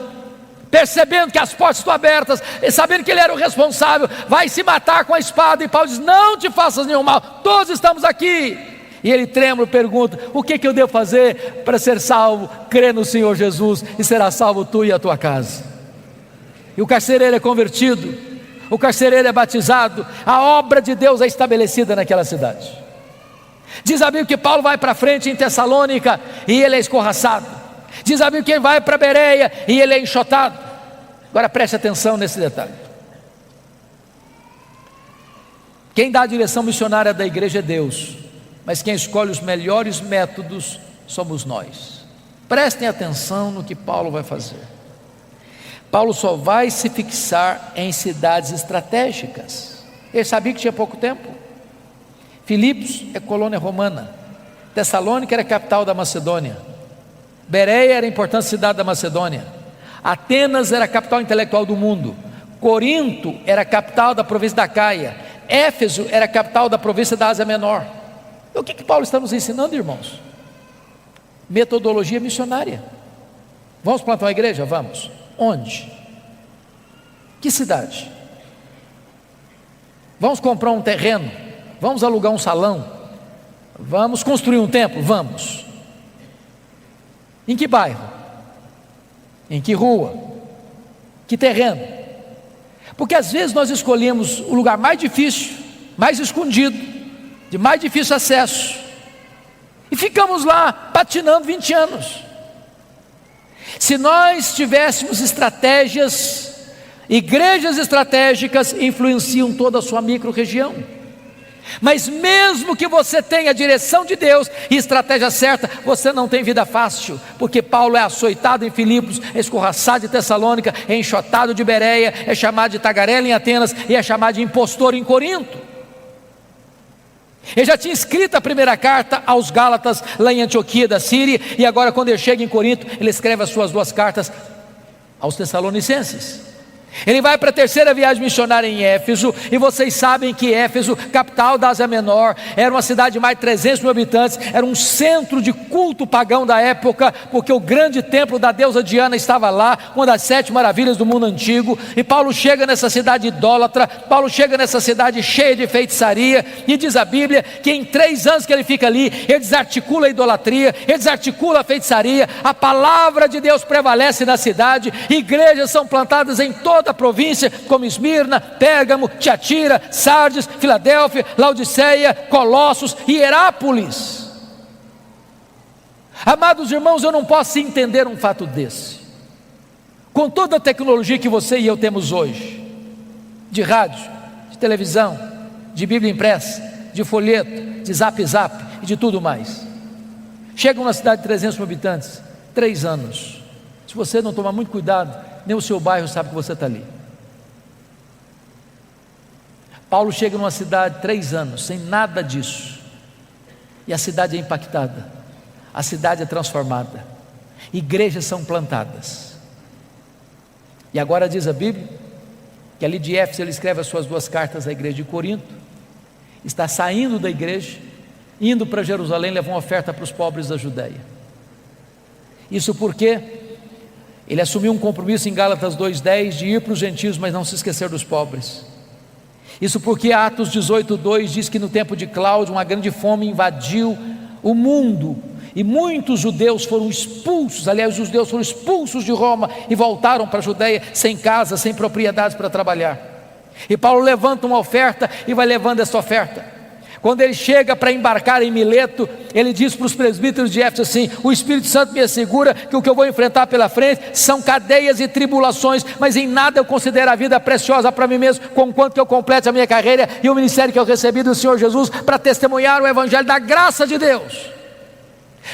percebendo que as portas estão abertas, e sabendo que ele era o responsável, vai se matar com a espada, e Paulo diz: não te faças nenhum mal, todos estamos aqui. E ele trêmulo pergunta: o que eu devo fazer para ser salvo? Crê no Senhor Jesus e será salvo tu e a tua casa. E o carcereiro é convertido, o carcereiro é batizado, a obra de Deus é estabelecida naquela cidade. Diz a Bíblia que Paulo vai para frente em Tessalônica e ele é escorraçado. Diz a Bíblia que ele vai para Bereia e ele é enxotado. Agora preste atenção nesse detalhe. Quem dá a direção missionária da igreja é Deus, mas quem escolhe os melhores métodos somos nós. Prestem atenção no que Paulo vai fazer. Paulo só vai se fixar em cidades estratégicas. Ele sabia que tinha pouco tempo. Filipos é colônia romana, Tessalônica era a capital da Macedônia, Bereia era a importante cidade da Macedônia, Atenas era a capital intelectual do mundo, Corinto era a capital da província da Caia, Éfeso era a capital da província da Ásia Menor. O que Paulo está nos ensinando, irmãos? Metodologia missionária. Vamos plantar uma igreja? Vamos. Onde? Que cidade? Vamos comprar um terreno? Vamos alugar um salão? Vamos construir um templo? Vamos. Em que bairro? Em que rua? Que terreno? Porque às vezes nós escolhemos o lugar mais difícil, mais escondido, de mais difícil acesso, e ficamos lá patinando 20 anos. Se nós tivéssemos estratégias, igrejas estratégicas influenciam toda a sua micro-região. Mas mesmo que você tenha a direção de Deus e estratégia certa, você não tem vida fácil, porque Paulo é açoitado em Filipos, é escorraçado em Tessalônica, é enxotado de Bereia, é chamado de tagarela em Atenas e é chamado de impostor em Corinto. Ele já tinha escrito a primeira carta aos Gálatas lá em Antioquia da Síria, e agora quando ele chega em Corinto, ele escreve as suas 2 cartas aos Tessalonicenses. Ele vai para a terceira viagem missionária em Éfeso, e vocês sabem que Éfeso, capital da Ásia Menor, era uma cidade de mais de 300 mil habitantes, era um centro de culto pagão da época, porque o grande templo da deusa Diana estava lá, uma das 7 maravilhas do mundo antigo. E Paulo chega nessa cidade idólatra, Paulo chega nessa cidade cheia de feitiçaria, e diz a Bíblia que em 3 anos que ele fica ali, ele desarticula a idolatria, ele desarticula a feitiçaria, a palavra de Deus prevalece na cidade, igrejas são plantadas em toda a província, como Esmirna, Pérgamo, Tiatira, Sardes, Filadélfia, Laodiceia, Colossos e Herápolis. Amados irmãos, eu não posso entender um fato desse, com toda a tecnologia que você e eu temos hoje, de rádio, de televisão, de Bíblia impressa, de folheto, de zap e de tudo mais. Chega uma cidade de 300 mil habitantes, 3 anos, se você não tomar muito cuidado, nem o seu bairro sabe que você está ali. Paulo chega numa cidade 3 anos, sem nada disso, e a cidade é impactada, a cidade é transformada, igrejas são plantadas. E agora diz a Bíblia que ali de Éfeso ele escreve as suas 2 cartas à igreja de Corinto, está saindo da igreja, indo para Jerusalém, levar uma oferta para os pobres da Judéia. Isso porque ele assumiu um compromisso em Gálatas 2:10 de ir para os gentios, mas não se esquecer dos pobres. Isso porque Atos 18:2 diz que no tempo de Cláudio uma grande fome invadiu o mundo, e muitos judeus foram expulsos, aliás os judeus foram expulsos de Roma e voltaram para a Judéia sem casa, sem propriedades para trabalhar. E Paulo levanta uma oferta e vai levando essa oferta. Quando ele chega para embarcar em Mileto, ele diz para os presbíteros de Éfeso assim: o Espírito Santo me assegura que o que eu vou enfrentar pela frente são cadeias e tribulações, mas em nada eu considero a vida preciosa para mim mesmo, conquanto que eu complete a minha carreira e o ministério que eu recebi do Senhor Jesus, para testemunhar o evangelho da graça de Deus.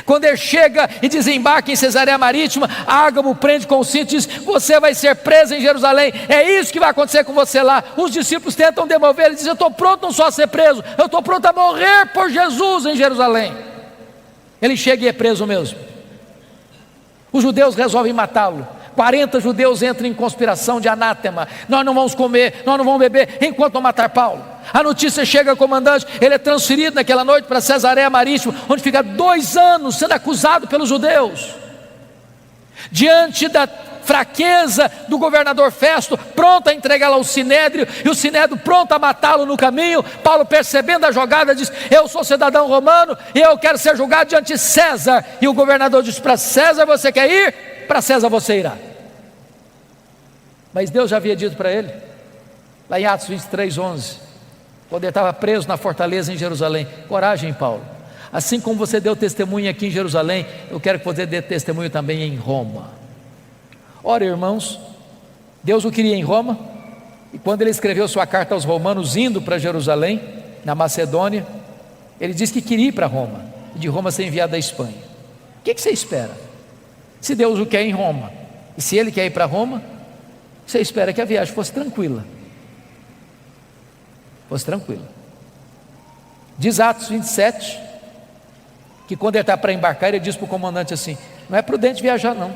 Quando ele chega e desembarca em Cesareia Marítima, Ágabo prende com o cinto e diz: você vai ser preso em Jerusalém, é isso que vai acontecer com você lá. Os discípulos tentam demover, ele diz: eu estou pronto não só a ser preso, eu estou pronto a morrer por Jesus em Jerusalém. Ele chega e é preso mesmo. Os judeus resolvem matá-lo. 40 judeus entram em conspiração de anátema: nós não vamos comer, nós não vamos beber enquanto não matar Paulo. A notícia chega ao comandante, ele é transferido naquela noite para Cesareia Marítima, onde fica 2 anos sendo acusado pelos judeus. Diante da fraqueza do governador Festo, pronto a entregá-lo ao Sinédrio, e o Sinédrio pronto a matá-lo no caminho, Paulo, percebendo a jogada, diz: eu sou cidadão romano e eu quero ser julgado diante de César. E o governador diz: para César você quer ir? Para César você irá. Mas Deus já havia dito para ele, lá em Atos 23:11, quando ele estava preso na fortaleza em Jerusalém: coragem, Paulo, assim como você deu testemunho aqui em Jerusalém, eu quero que você dê testemunho também em Roma. Ora, irmãos, Deus o queria em Roma, e quando ele escreveu sua carta aos romanos, indo para Jerusalém, na Macedônia, ele disse que queria ir para Roma, e de Roma ser enviado à Espanha. O que você espera? Se Deus o quer em Roma, e se ele quer ir para Roma, você espera que a viagem fosse tranquila. Diz Atos 27, que quando ele está para embarcar, ele diz para o comandante assim: não é prudente viajar não,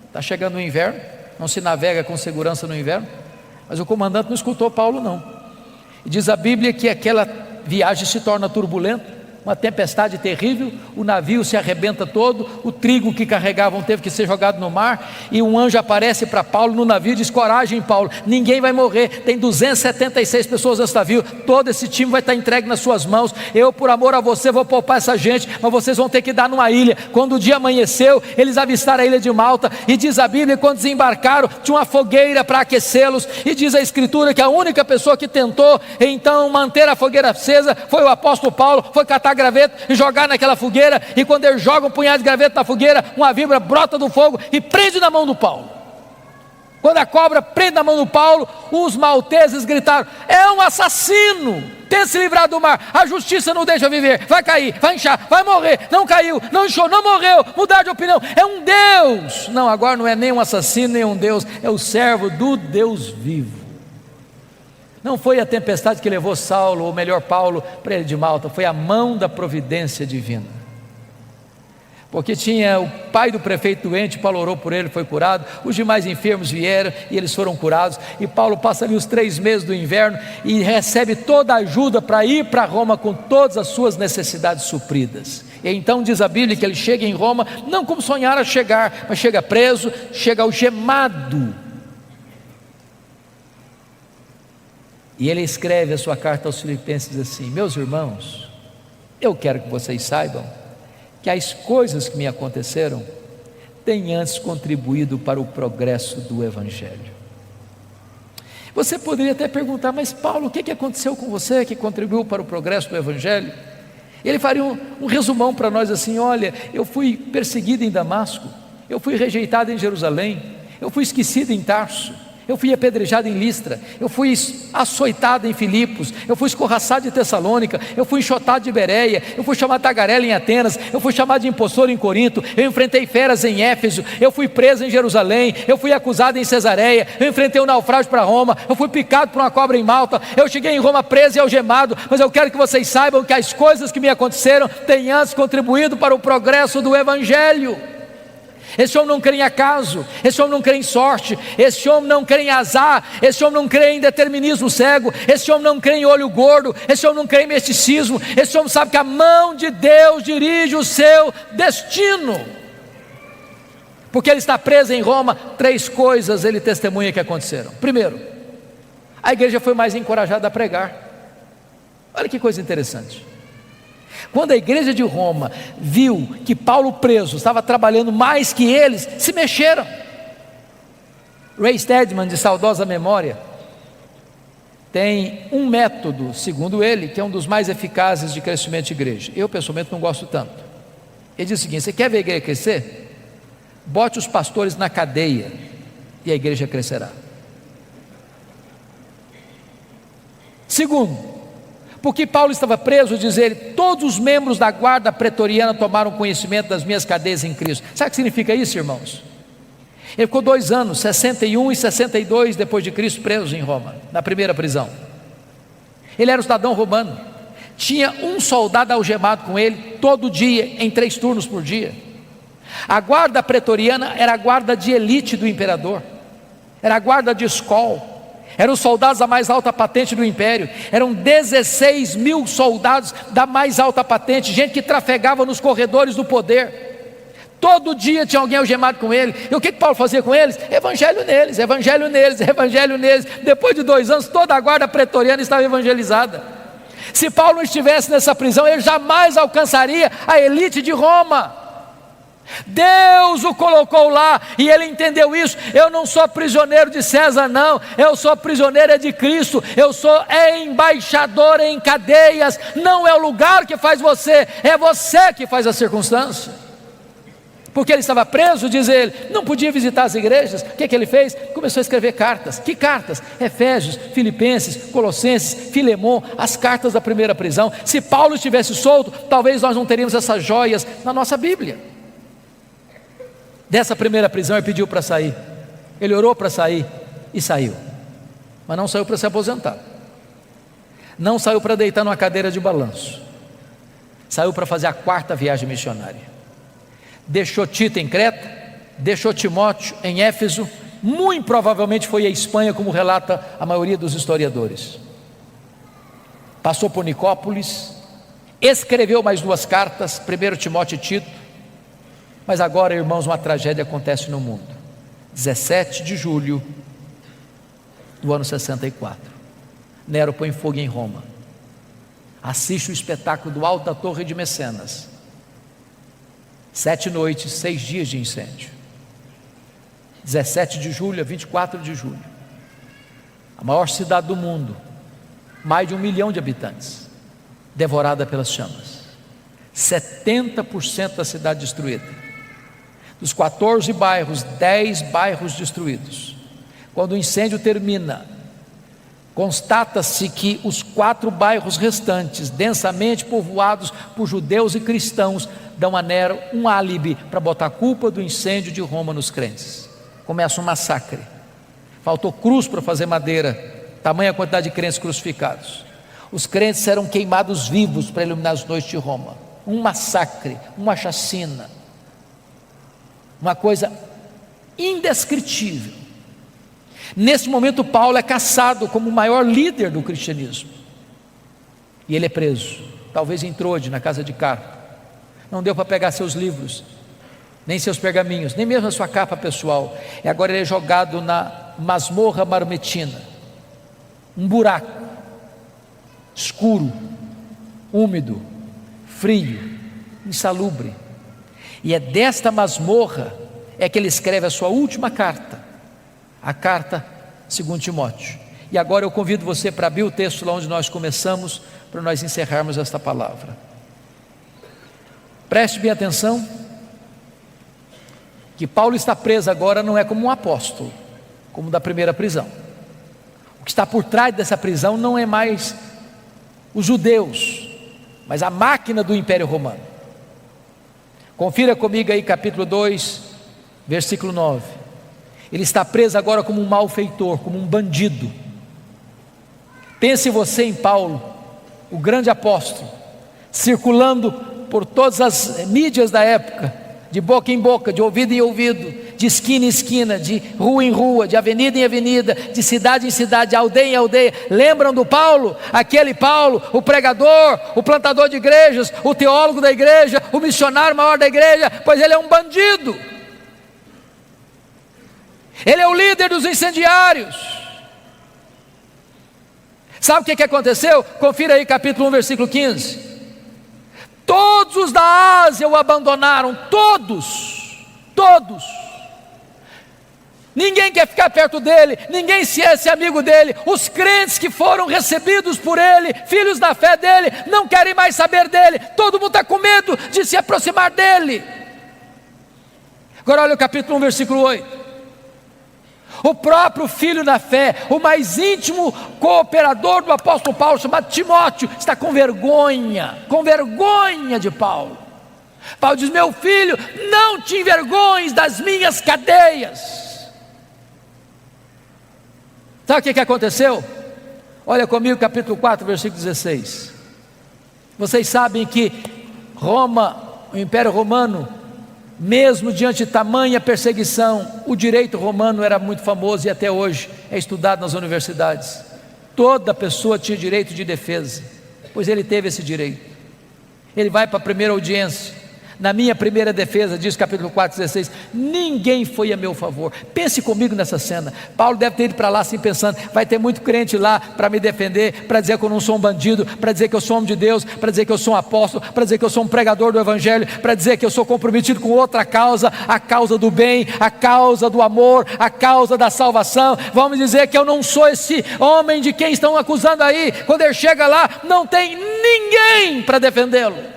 está chegando o inverno, não se navega com segurança no inverno. Mas o comandante não escutou Paulo não, e diz a Bíblia que aquela viagem se torna turbulenta, uma tempestade terrível, o navio se arrebenta todo, o trigo que carregavam teve que ser jogado no mar, e um anjo aparece para Paulo no navio e diz: coragem, Paulo, ninguém vai morrer, tem 276 pessoas nesse navio, todo esse time vai estar entregue nas suas mãos, eu por amor a você vou poupar essa gente, mas vocês vão ter que dar numa ilha. Quando o dia amanheceu, eles avistaram a ilha de Malta, e diz a Bíblia, quando desembarcaram, tinha uma fogueira para aquecê-los, e diz a Escritura que a única pessoa que tentou então manter a fogueira acesa foi o apóstolo Paulo, foi catar pegar graveto e jogar naquela fogueira, e quando ele joga um punhado de graveto na fogueira, uma víbora brota do fogo e prende na mão do Paulo. Quando a cobra prende na mão do Paulo, os malteses gritaram: é um assassino, tenta se livrar do mar, a justiça não deixa viver, vai cair, vai inchar, vai morrer. Não caiu, não inchou, não morreu, mudar de opinião, é um Deus. Não, agora não é nem um assassino, nem um Deus, é o servo do Deus vivo. Não foi a tempestade que levou Saulo, ou melhor Paulo, para ele de Malta, foi a mão da providência divina. Porque tinha o pai do prefeito doente, Paulo orou por ele, foi curado. Os demais enfermos vieram e eles foram curados. E Paulo passa ali os 3 meses do inverno e recebe toda a ajuda para ir para Roma com todas as suas necessidades supridas. E então diz a Bíblia que ele chega em Roma, não como sonhara chegar, mas chega preso, chega algemado. E ele escreve a sua carta aos Filipenses assim: meus irmãos, eu quero que vocês saibam que as coisas que me aconteceram têm antes contribuído para o progresso do Evangelho. Você poderia até perguntar: mas Paulo, o que aconteceu com você que contribuiu para o progresso do Evangelho? Ele faria um resumão para nós assim: olha, eu fui perseguido em Damasco, eu fui rejeitado em Jerusalém, eu fui esquecido em Tarso, eu fui apedrejado em Listra, eu fui açoitado em Filipos, eu fui escorraçado em Tessalônica, eu fui enxotado de Bereia, eu fui chamado de tagarela em Atenas, eu fui chamado de impostor em Corinto, eu enfrentei feras em Éfeso, eu fui preso em Jerusalém, eu fui acusado em Cesareia, eu enfrentei um naufrágio para Roma, eu fui picado por uma cobra em Malta, eu cheguei em Roma preso e algemado. Mas eu quero que vocês saibam que as coisas que me aconteceram têm antes contribuído para o progresso do Evangelho. Esse homem não crê em acaso, esse homem não crê em sorte, esse homem não crê em azar, esse homem não crê em determinismo cego, esse homem não crê em olho gordo, esse homem não crê em misticismo, esse homem sabe que a mão de Deus dirige o seu destino. Porque ele está preso em Roma, 3 coisas ele testemunha que aconteceram. Primeiro, a igreja foi mais encorajada a pregar. Olha que coisa interessante. Quando a igreja de Roma viu que Paulo preso estava trabalhando mais que eles, se mexeram. Ray Stedman, de saudosa memória, tem um método, segundo ele, que é um dos mais eficazes de crescimento de igreja. Eu pessoalmente não gosto tanto. Ele diz o seguinte: você quer ver a igreja crescer? Bote os pastores na cadeia e a igreja crescerá. Segundo, porque Paulo estava preso, diz ele, todos os membros da guarda pretoriana tomaram conhecimento das minhas cadeias em Cristo. Sabe o que significa isso, irmãos? Ele ficou 2 anos, 61 e 62 depois de Cristo, preso em Roma, na primeira prisão. Ele era um cidadão romano, tinha um soldado algemado com ele todo dia, em 3 turnos por dia. A guarda pretoriana era a guarda de elite do imperador, era a guarda de escol, eram os soldados da mais alta patente do império, eram 16 mil soldados da mais alta patente, gente que trafegava nos corredores do poder. Todo dia tinha alguém algemado com ele. E o que Paulo fazia com eles? Evangelho neles, evangelho neles, evangelho neles. Depois de 2 anos, toda a guarda pretoriana estava evangelizada. Se Paulo não estivesse nessa prisão, ele jamais alcançaria a elite de Roma. Deus o colocou lá e ele entendeu isso. Eu não sou prisioneiro de César, não, eu sou prisioneiro de Cristo, eu sou embaixador em cadeias. Não é o lugar que faz você, é você que faz a circunstância. Porque ele estava preso, diz ele, não podia visitar as igrejas. O que ele fez? Começou a escrever cartas. Que cartas? Efésios, Filipenses, Colossenses, Filemon, as cartas da primeira prisão. Se Paulo estivesse solto, talvez nós não teríamos essas joias na nossa Bíblia. Dessa primeira prisão ele pediu para sair, ele orou para sair e saiu, mas não saiu para se aposentar, não saiu para deitar numa cadeira de balanço, saiu para fazer a 4ª viagem missionária. Deixou Tito em Creta, deixou Timóteo em Éfeso, muito provavelmente foi à Espanha, como relata a maioria dos historiadores. Passou por Nicópolis, escreveu mais 2 cartas, 1 Timóteo e Tito. Mas agora, irmãos, uma tragédia acontece no mundo. 17 de julho do ano 64, Nero põe fogo em Roma. Assiste o espetáculo do alto da Torre de Mecenas. 7 noites, 6 dias de incêndio. 17 de julho a 24 de julho, a maior cidade do mundo, mais de 1 milhão de habitantes, devorada pelas chamas. 70% da cidade destruída. Dos 14 bairros, 10 bairros destruídos. Quando o incêndio termina, constata-se que os 4 bairros restantes, densamente povoados por judeus e cristãos, dão a Nero um álibi para botar a culpa do incêndio de Roma nos crentes. Começa um massacre. Faltou cruz para fazer madeira, tamanha quantidade de crentes crucificados. Os crentes serão queimados vivos para iluminar as noites de Roma. Um massacre, uma chacina, uma coisa indescritível. Nesse momento Paulo é caçado como o maior líder do cristianismo, e ele é preso, talvez em Trode, na casa de Carpo. Não deu para pegar seus livros, nem seus pergaminhos, nem mesmo a sua capa pessoal. E agora ele é jogado na masmorra marmetina, um buraco escuro, úmido, frio, insalubre. E é desta masmorra é que ele escreve a sua última carta, a carta segundo Timóteo. E agora eu convido você para abrir o texto lá onde nós começamos, para nós encerrarmos esta palavra. Preste bem atenção, que Paulo está preso agora não é como um apóstolo, como da primeira prisão. O que está por trás dessa prisão não é mais os judeus, mas a máquina do Império Romano. Confira comigo aí capítulo 2, versículo 9. Ele está preso agora como um malfeitor, como um bandido. Pense você em Paulo, o grande apóstolo, circulando por todas as mídias da época, de boca em boca, de ouvido em ouvido, de esquina em esquina, de rua em rua, de avenida em avenida, de cidade em cidade, de aldeia em aldeia. Lembram do Paulo? Aquele Paulo, o pregador, o plantador de igrejas, o teólogo da igreja, o missionário maior da igreja? Pois ele é um bandido. Ele é o líder dos incendiários. Sabe o que aconteceu? Confira aí capítulo 1, versículo 15. Todos os da Ásia o abandonaram, todos. Ninguém quer ficar perto dele, ninguém se é amigo dele. Os crentes que foram recebidos por ele, filhos da fé dele, não querem mais saber dele. Todo mundo está com medo de se aproximar dele. Agora olha o capítulo 1, versículo 8. O próprio filho da fé, o mais íntimo cooperador do apóstolo Paulo, chamado Timóteo, está com vergonha de Paulo. Paulo diz: meu filho, não te envergonhes das minhas cadeias. Sabe o que aconteceu? Olha comigo capítulo 4, versículo 16. Vocês sabem que Roma, o Império Romano, mesmo diante de tamanha perseguição, o direito romano era muito famoso e até hoje é estudado nas universidades. Toda pessoa tinha direito de defesa, pois ele teve esse direito. Ele vai para a primeira audiência. Na minha primeira defesa, diz capítulo 4, 16, ninguém foi a meu favor. Pense comigo nessa cena. Paulo deve ter ido para lá assim pensando: vai ter muito crente lá para me defender, para dizer que eu não sou um bandido, para dizer que eu sou homem de Deus, para dizer que eu sou um apóstolo, para dizer que eu sou um pregador do evangelho, para dizer que eu sou comprometido com outra causa, a causa do bem, a causa do amor, a causa da salvação. Vamos dizer que eu não sou esse homem de quem estão acusando aí. Quando ele chega lá, não tem ninguém para defendê-lo.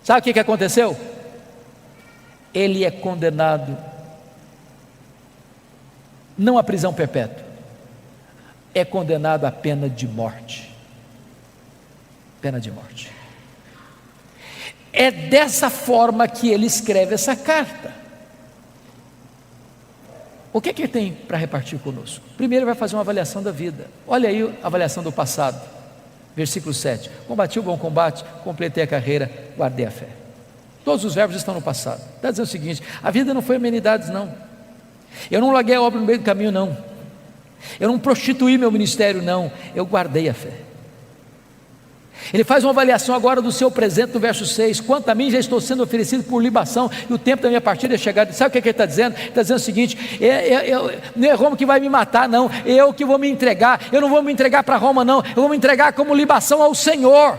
Sabe o que aconteceu? Ele é condenado não à prisão perpétua, é condenado à pena de morte. Pena de morte. É dessa forma que ele escreve essa carta. O que ele tem para repartir conosco? Primeiro ele vai fazer uma avaliação da vida. Olha aí a avaliação do passado. Versículo 7, combati o bom combate, completei a carreira, guardei a fé. Todos os verbos estão no passado. Está dizendo o seguinte: a vida não foi amenidades não. Eu não larguei a obra no meio do caminho não. Eu não prostituí meu ministério não. Eu guardei a fé. Ele faz uma avaliação agora do seu presente no verso 6. Quanto a mim, já estou sendo oferecido por libação, e o tempo da minha partida é chegado. Sabe o que ele está dizendo? Ele está dizendo o seguinte: não é Roma que vai me matar não, eu que vou me entregar. Eu não vou me entregar para Roma não, eu vou me entregar como libação ao Senhor.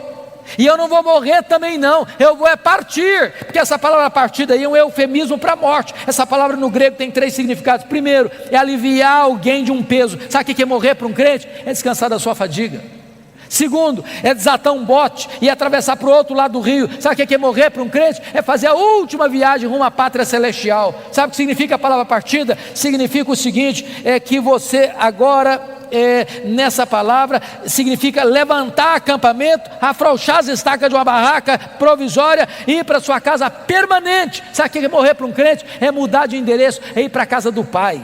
E eu não vou morrer também não, eu vou partir, porque essa palavra partida aí é um eufemismo para a morte. Essa palavra no grego tem 3 significados. Primeiro, é aliviar alguém de um peso. Sabe o que é morrer para um crente? É descansar da sua fadiga. Segundo, é desatar um bote e atravessar para o outro lado do rio. Sabe o que é morrer para um crente? É fazer a última viagem rumo à pátria celestial. Sabe o que significa a palavra partida? Significa o seguinte, é que você agora, nessa palavra, significa levantar acampamento, afrouxar as estacas de uma barraca provisória e ir para sua casa permanente. Sabe o que é morrer para um crente? É mudar de endereço, é ir para a casa do Pai.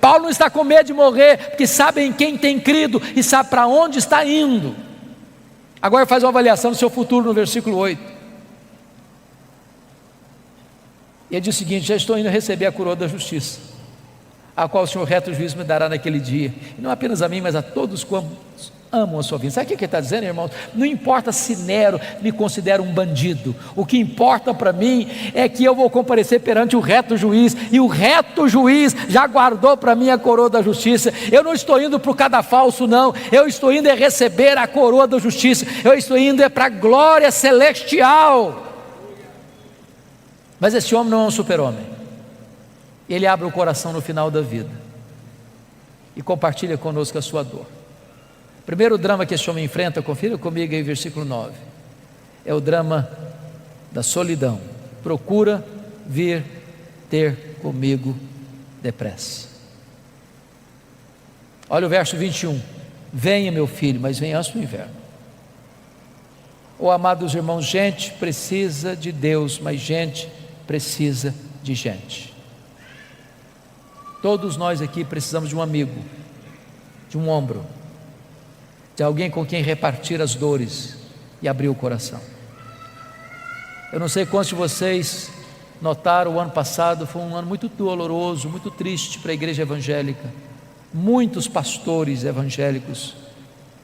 Paulo não está com medo de morrer, porque sabe em quem tem crido e sabe para onde está indo. Agora faz uma avaliação do seu futuro no versículo 8. E ele diz o seguinte: já estou indo receber a coroa da justiça, a qual o Senhor reto juízo me dará naquele dia, e não apenas a mim, mas a todos quantos amam a sua vida. Sabe o que ele está dizendo, irmãos? Não importa se Nero me considera um bandido, o que importa para mim é que eu vou comparecer perante o reto juiz, e o reto juiz já guardou para mim a coroa da justiça. Eu não estou indo para o cadafalso, não, eu estou indo é receber a coroa da justiça, eu estou indo é para a glória celestial. Mas esse homem não é um super-homem, ele abre o coração no final da vida e compartilha conosco a sua dor. Primeiro drama que esse homem enfrenta, confira comigo aí versículo 9, é o drama da solidão. Procura vir ter comigo depressa. Olha o verso 21, venha meu filho, mas venha antes do inverno. Oh, amados irmãos, gente precisa de Deus, mas gente precisa de gente. Todos nós aqui precisamos de um amigo, de um ombro, de alguém com quem repartir as dores e abrir o coração. Eu não sei quantos de vocês notaram, o ano passado foi um ano muito doloroso, muito triste para a igreja evangélica. Muitos pastores evangélicos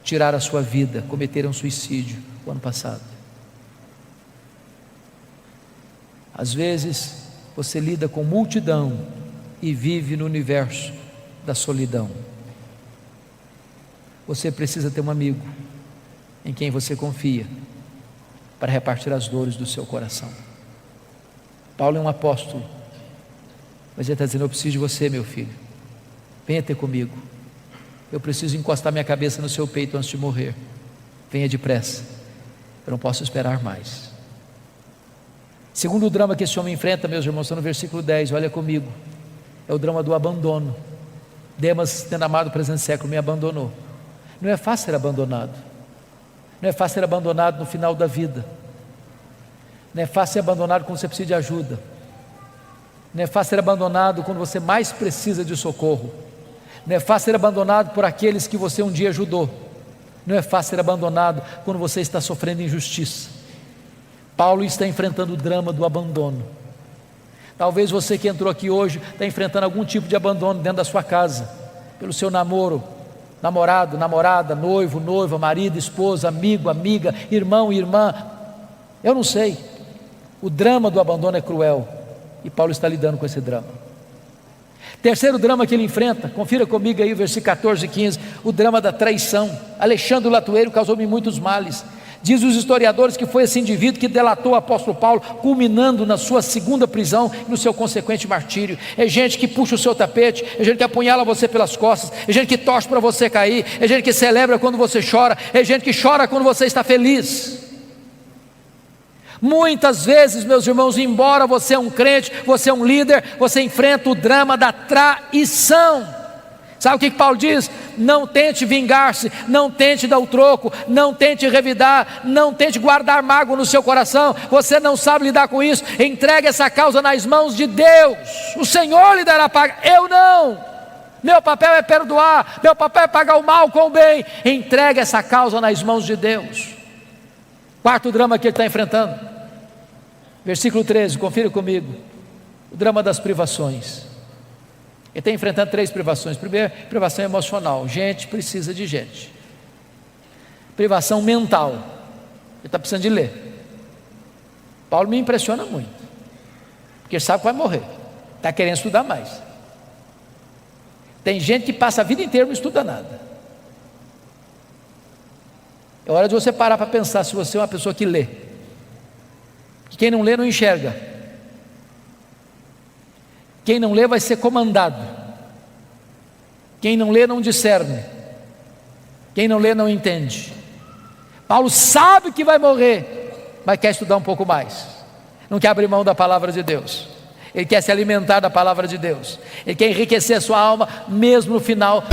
tiraram a sua vida, cometeram suicídio o ano passado. Às vezes você lida com multidão e vive no universo da solidão. Você precisa ter um amigo em quem você confia para repartir as dores do seu coração. Paulo é um apóstolo, mas ele está dizendo: eu preciso de você, meu filho, venha ter comigo, eu preciso encostar minha cabeça no seu peito antes de morrer, venha depressa, eu não posso esperar mais. Segundo drama que esse homem enfrenta, meus irmãos, está no versículo 10, olha comigo, é o drama do abandono. Demas, tendo amado o presente século, me abandonou. Não é fácil ser abandonado, não é fácil ser abandonado no final da vida, não é fácil ser abandonado quando você precisa de ajuda, não é fácil ser abandonado quando você mais precisa de socorro, não é fácil ser abandonado por aqueles que você um dia ajudou, não é fácil ser abandonado quando você está sofrendo injustiça. Paulo está enfrentando o drama do abandono. Talvez você que entrou aqui hoje está enfrentando algum tipo de abandono dentro da sua casa, pelo seu namoro, namorado, namorada, noivo, noiva, marido, esposa, amigo, amiga, irmão, irmã, eu não sei. O drama do abandono é cruel, e Paulo está lidando com esse drama. Terceiro drama que ele enfrenta, confira comigo aí o versículo 14 e 15, o drama da traição. Alexandre o Latueiro causou-me muitos males. Diz os historiadores que foi esse indivíduo que delatou o apóstolo Paulo, culminando na sua segunda prisão e no seu consequente martírio. É gente que puxa o seu tapete, é gente que apunhala você pelas costas, é gente que torce para você cair, é gente que celebra quando você chora, é gente que chora quando você está feliz. Muitas vezes, meus irmãos, embora você é um crente, você é um líder, você enfrenta o drama da traição. Sabe o que Paulo diz? Não tente vingar-se, não tente dar o troco, não tente revidar, não tente guardar mágoa no seu coração. Você não sabe lidar com isso, entregue essa causa nas mãos de Deus. O Senhor lhe dará paga, eu não. Meu papel é perdoar, meu papel é pagar o mal com o bem. Entregue essa causa nas mãos de Deus. Quarto drama que ele está enfrentando, versículo 13, confira comigo, o drama das privações. Ele está enfrentando 3 privações. Primeiro, privação emocional, gente precisa de gente. Privação mental, ele está precisando de ler. Paulo me impressiona muito, porque ele sabe que vai morrer, está querendo estudar mais. Tem gente que passa a vida inteira e não estuda nada. É hora de você parar para pensar se você é uma pessoa que lê. Quem não lê não enxerga. Quem não lê vai ser comandado. Quem não lê não discerne. Quem não lê não entende. Paulo sabe que vai morrer, mas quer estudar um pouco mais. Não quer abrir mão da palavra de Deus. Ele quer se alimentar da palavra de Deus. Ele quer enriquecer a sua alma, mesmo no final.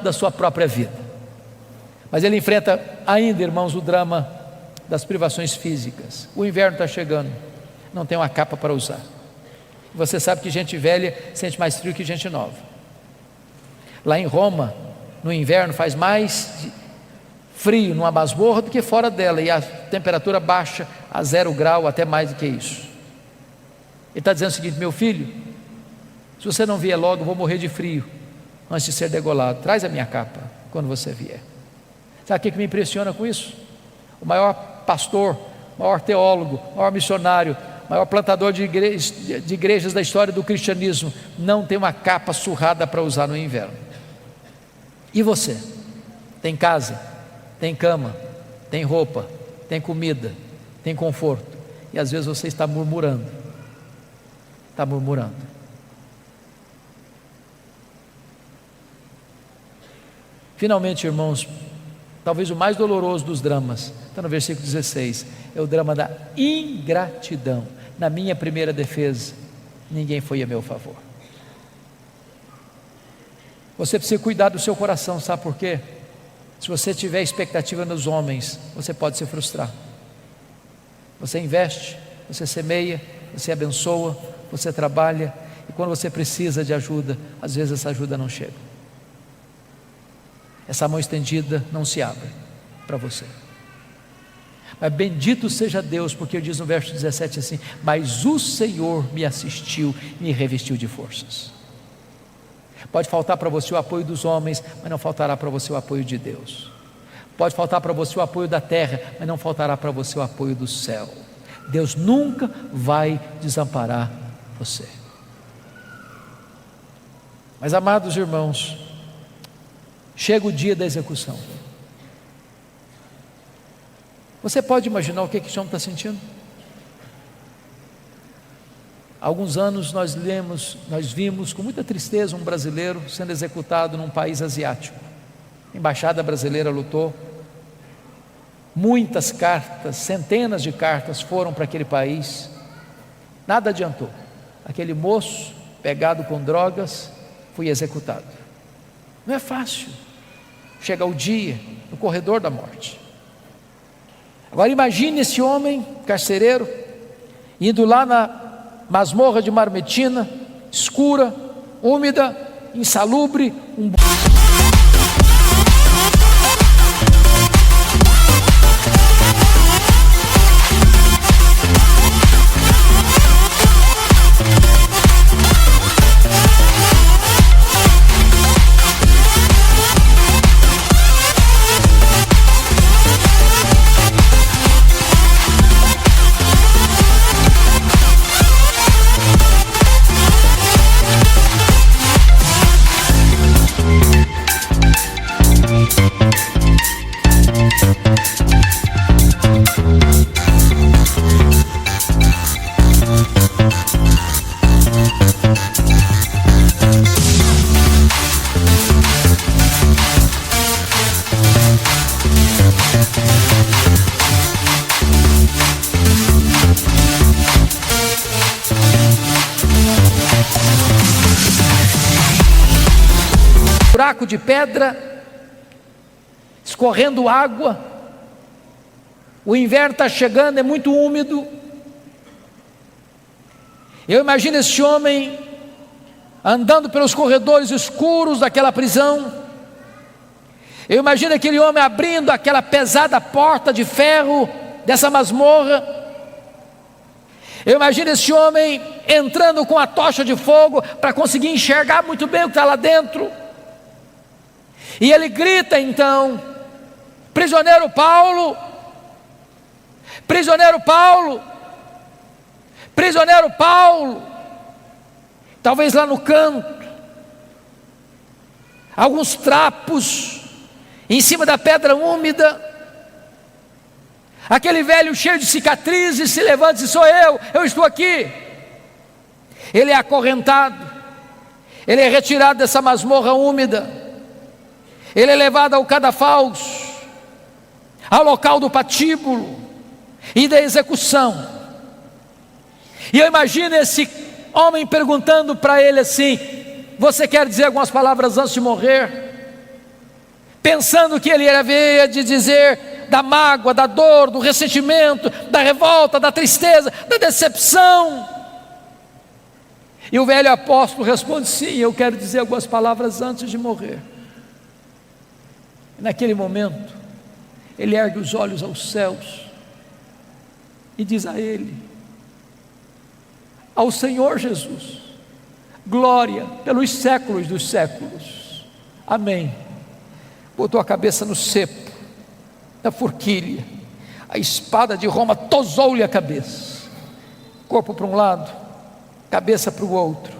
Da sua própria vida. Mas ele enfrenta ainda, irmãos, o drama das privações físicas. O inverno está chegando, não tem uma capa para usar. Você sabe que gente velha sente mais frio que gente nova. Lá em Roma, no inverno, faz mais frio numa masmorra do que fora dela, e a temperatura baixa a 0 grau, até mais do que isso. Ele está dizendo o seguinte: meu filho, se você não vier logo, eu vou morrer de frio antes de ser degolado. Traz a minha capa quando você vier. Sabe o que me impressiona com isso? O maior pastor, maior teólogo, maior missionário, maior plantador de igrejas da história do cristianismo não tem uma capa surrada para usar no inverno. E você? Tem casa, tem cama, tem roupa, tem comida, tem conforto, e às vezes você está murmurando. Está murmurando. Finalmente, irmãos, talvez o mais doloroso dos dramas, está no versículo 16, é o drama da ingratidão. Na minha primeira defesa, ninguém foi a meu favor. Você precisa cuidar do seu coração, sabe por quê? Se você tiver expectativa nos homens, você pode se frustrar. Você investe, você semeia, você abençoa, você trabalha, e quando você precisa de ajuda, às vezes essa ajuda não chega. Essa mão estendida não se abre para você. Mas bendito seja Deus, porque diz no verso 17 assim: mas o Senhor me assistiu e me revestiu de forças. Pode faltar para você o apoio dos homens, mas não faltará para você o apoio de Deus. Pode faltar para você o apoio da terra, mas não faltará para você o apoio do céu. Deus nunca vai desamparar você. Mas, amados irmãos, chega o dia da execução. Você pode imaginar o que João está sentindo? Há alguns anos nós vimos com muita tristeza um brasileiro sendo executado num país asiático. A embaixada brasileira lutou. Muitas cartas, centenas de cartas foram para aquele país. Nada adiantou. Aquele moço, pegado com drogas, foi executado. Não é fácil. Chega o dia, no corredor da morte. Agora imagine esse homem carcereiro indo lá na masmorra de Marmetina, escura, úmida, insalubre, buraco de pedra, escorrendo água. O inverno está chegando, é muito úmido. Eu imagino esse homem andando pelos corredores escuros daquela prisão. Eu imagino aquele homem abrindo aquela pesada porta de ferro dessa masmorra. Eu imagino esse homem entrando com a tocha de fogo para conseguir enxergar muito bem o que está lá dentro. E ele grita então: prisioneiro Paulo, prisioneiro Paulo, prisioneiro Paulo. Talvez lá no canto, alguns trapos em cima da pedra úmida. Aquele velho cheio de cicatrizes se levanta e diz: sou eu estou aqui. Ele é acorrentado, ele é retirado dessa masmorra úmida, ele é levado ao cadafalso, ao local do patíbulo e da execução. E eu imagino esse homem perguntando para ele assim: você quer dizer algumas palavras antes de morrer? Pensando que ele havia de dizer da mágoa, da dor, do ressentimento, da revolta, da tristeza, da decepção. E o velho apóstolo responde: sim, eu quero dizer algumas palavras antes de morrer. E naquele momento, ele ergue os olhos aos céus e diz a ele: ao Senhor Jesus, glória pelos séculos dos séculos, amém. Botou a cabeça no cepo da forquilha, a espada de Roma tosou-lhe a cabeça, corpo para um lado, cabeça para o outro,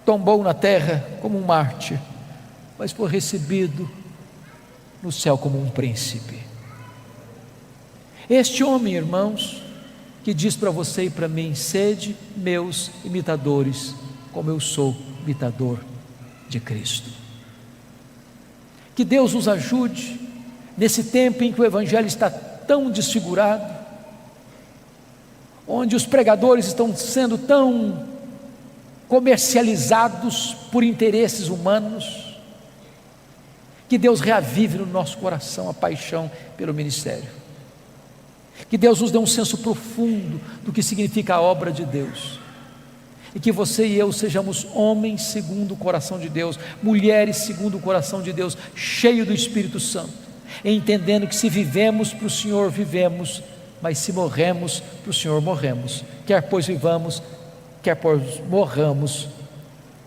tombou na terra como um mártir, mas foi recebido no céu como um príncipe. Este homem, irmãos, que diz para você e para mim: sede meus imitadores, como eu sou imitador de Cristo. Que Deus nos ajude nesse tempo em que o Evangelho está tão desfigurado, onde os pregadores estão sendo tão comercializados por interesses humanos. Que Deus reavive no nosso coração a paixão pelo ministério. Que Deus nos dê um senso profundo do que significa a obra de Deus. E que você e eu sejamos homens segundo o coração de Deus, mulheres segundo o coração de Deus, cheio do Espírito Santo, entendendo que se vivemos para o Senhor, vivemos, mas se morremos para o Senhor, morremos. Quer pois vivamos, quer pois morramos,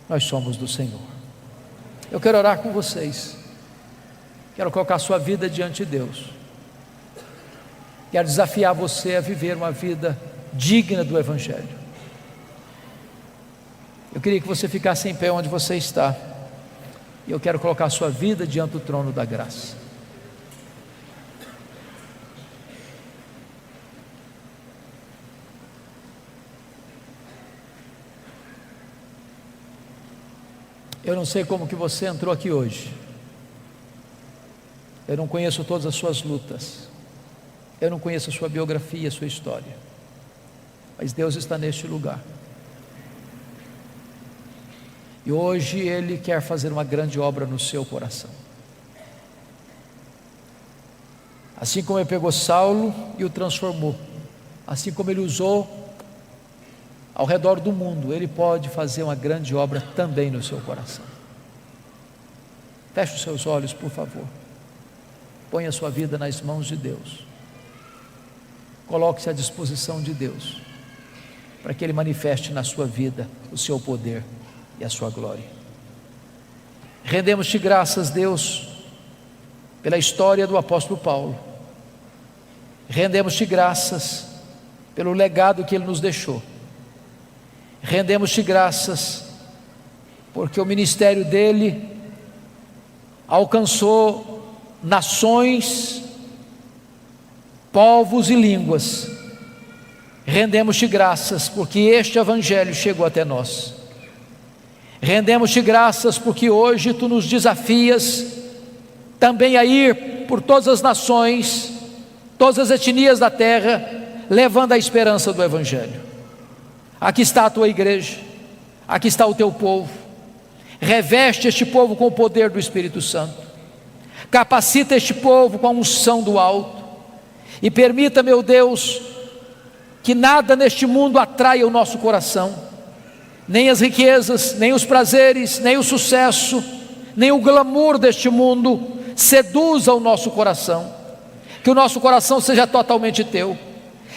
nós somos do Senhor. Eu quero orar com vocês, quero colocar a sua vida diante de Deus, quero desafiar você a viver uma vida digna do Evangelho. Eu queria que você ficasse em pé onde você está, e eu quero colocar a sua vida diante do trono da graça. Eu não sei como que você entrou aqui hoje, eu não conheço todas as suas lutas, eu não conheço a sua biografia, a sua história, mas Deus está neste lugar. E hoje Ele quer fazer uma grande obra no seu coração. Assim como Ele pegou Saulo e o transformou, assim como Ele usou ao redor do mundo, Ele pode fazer uma grande obra também no seu coração. Feche os seus olhos, por favor. Ponha a sua vida nas mãos de Deus. Coloque-se à disposição de Deus, para que Ele manifeste na sua vida o seu poder e a sua glória. Rendemos-te graças, Deus, pela história do apóstolo Paulo. Rendemos-te graças pelo legado que ele nos deixou. Rendemos-te graças porque o ministério dele alcançou nações, povos e línguas. Rendemos-te graças porque este evangelho chegou até nós. Rendemos-te graças porque hoje tu nos desafias também a ir por todas as nações, todas as etnias da terra, levando a esperança do evangelho. Aqui está a tua igreja, aqui está o teu povo. Reveste este povo com o poder do Espírito Santo, capacita este povo com a unção do alto, e permita, meu Deus, que nada neste mundo atraia o nosso coração, nem as riquezas, nem os prazeres, nem o sucesso, nem o glamour deste mundo seduza o nosso coração. Que o nosso coração seja totalmente teu,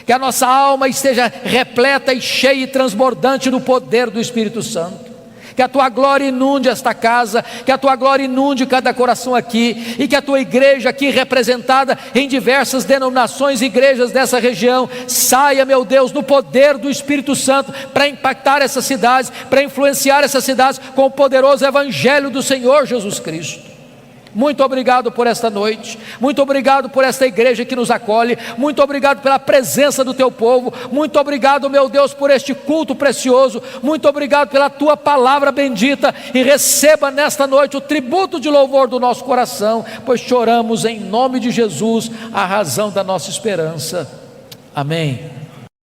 que a nossa alma esteja repleta e cheia e transbordante do poder do Espírito Santo, que a tua glória inunde esta casa, que a tua glória inunde cada coração aqui, e que a tua igreja aqui representada em diversas denominações e igrejas dessa região, saia, meu Deus, no poder do Espírito Santo, para impactar essas cidades, para influenciar essas cidades com o poderoso evangelho do Senhor Jesus Cristo. Muito obrigado por esta noite, muito obrigado por esta igreja que nos acolhe, muito obrigado pela presença do teu povo, muito obrigado, meu Deus, por este culto precioso, muito obrigado pela tua palavra bendita, e receba nesta noite o tributo de louvor do nosso coração, pois choramos em nome de Jesus, a razão da nossa esperança. Amém.